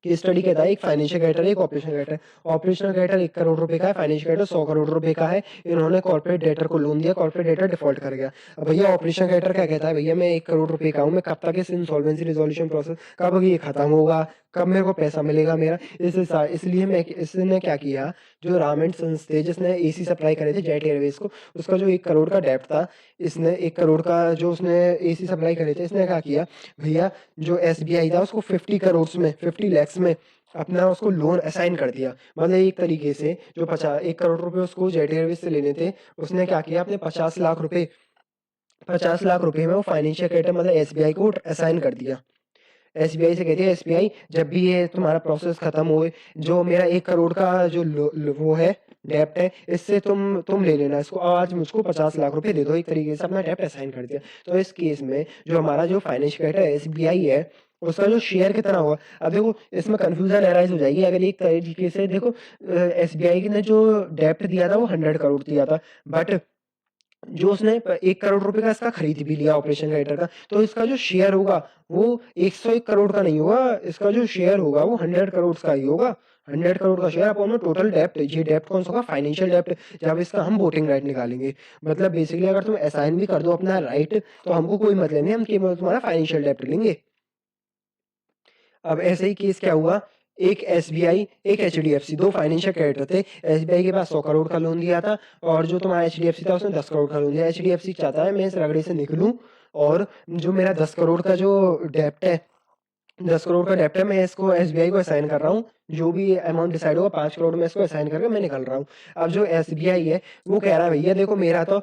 केस स्टडी कहता है एक फाइनेंशियल क्रेडिटर एक operational creditor, operational creditor 1 crore रुपए का है, फाइनेंशियल क्रेडिटर 100 करोड़ रुपए का है, इन्होंने कॉर्पोरेट डेटर को लोन दिया, कॉर्पोरेट डेटर डिफॉल्ट कर गया। अब भैया ऑपरेशनल क्रेडिटर क्या कहता है, भैया मैं 1 करोड़ रुपए का हूँ, मैं कब तक इस इंसॉल्वेंसी रिजोल्यूशन प्रोसेस कब ये खत्म होगा, कब मेरे को पैसा मिलेगा मेरा, इसलिए मैं इसने क्या किया, जो राम एंड सन्स थे जिसने एसी सप्लाई करे थे जेट एयरवेज को, उसका जो 1 करोड़ का डेप्ट था, इसने 1 करोड़ का जो उसने एसी सप्लाई करे थे, इसने क्या किया, भैया जो एसबीआई था उसको 50 करोड़ में 50 lakhs में अपना उसको लोन असाइन कर दिया। मतलब एक तरीके से जो 1 करोड़ रुपए उसको जेट एयरवेज से लेने थे, उसने क्या किया, अपने 50 लाख रुपए, 50 लाख रुपए में वो फाइनेंशियल क्रेडिटर मतलब एसबीआई को असाइन कर दिया। एसबीआई से कहती है एसबीआई जब भी ये तुम्हारा प्रोसेस खत्म हो, जो मेरा 1 करोड़ का जो वो है डेप्ट है, इससे तुम ले लेना इसको, आज मुझको 50 लाख रुपए दे दो, एक तरीके से अपना डेप्ट असाइन कर दिया। तो इस केस में जो हमारा जो फाइनेंशियल क्रेडिटर एसबीआई है, उसका जो शेयर कितना होगा। अब देखो इसमें कंफ्यूजन एराइज हो जाएगी अगर एक तरीके से देखो, एसबीआई ने जो डेप्ट दिया था वो 100 करोड़ दिया था, बट जो उसने 1 करोड़ रुपए का इसका खरीद भी लिया ऑपरेशन क्रिएटर का, तो इसका जो शेयर होगा वो 101 करोड़ का नहीं होगा, इसका जो शेयर होगा वो 100 करोड़ का ही होगा। 100 करोड़ का शेयर अपॉन में टोटल डेप्ट, ये डेप्ट कौन सा होगा, फाइनेंशियल डेप्ट, जब इसका हम वोटिंग राइट निकालेंगे। मतलब बेसिकली अगर तुम असाइन भी कर दो अपना राइट तो हमको कोई मतलब नहीं, हम केवल तुम्हारा फाइनेंशियल डेप्ट लेंगे। अब ऐसे ही केस क्या हुआ, एक एसबीआई एक एचडीएफसी, दो फाइनेंशियल क्रेडिटर थे। एसबीआई के पास 100 करोड़ का लोन दिया था और जो तुम्हारा एचडीएफसी था उसने 10 करोड़ का लोन दिया। एचडीएफसी चाहता है मैं इस रगड़े से निकलूं और जो मेरा 10 करोड़ का जो डेप्ट है, 10 करोड़ का डेप्ट है, मैं इसको एसबीआई को असाइन कर रहा हूँ। जो भी अमाउंट डिसाइड होगा 5 करोड़ में इसको असाइन करके मैं निकल रहा हूँ। अब जो एसबीआई है वो कह रहा है भैया देखो मेरा तो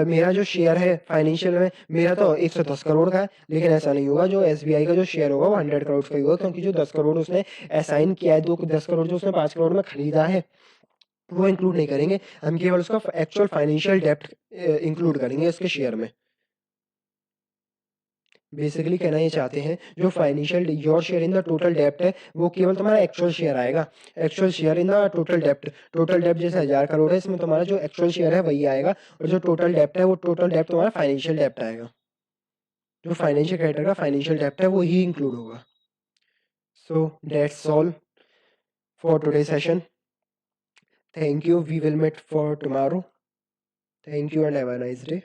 मेरा जो शेयर है फाइनेंशियल में मेरा तो 110 करोड़ का है, लेकिन ऐसा नहीं होगा। जो एसबीआई का जो शेयर होगा वो 100 करोड़ का ही होगा, क्योंकि जो 10 करोड़ उसने असाइन किया है, दो 10 करोड़ जो उसने 5 करोड़ में खरीदा है वो इंक्लूड नहीं करेंगे, हम केवल उसका एक्चुअल फाइनेंशियल डेप्ट इंक्लूड करेंगे उसके शेयर में। बेसिकली कहना ये चाहते हैं जो financial your share in the total डेप्ट है वो केवल तुम्हारा एक्चुअल शेयर आएगा, actual share in the total डेप्ट। टोटल डेप्ट जैसे 1000 करोड़ है, इसमें तुम्हारा जो एक्चुअल शेयर है वही आएगा, और जो टोटल डेप्ट है वो टोटल डेप्ट तुम्हारा फाइनेंशियल डेप्ट आएगा। जो फाइनेंशियल क्रेडिटर का फाइनेंशियल डेप्ट है वो ही इंक्लूड होगा। So that's all for today session. Thank you, we will meet for tomorrow. Thank you and have a nice day.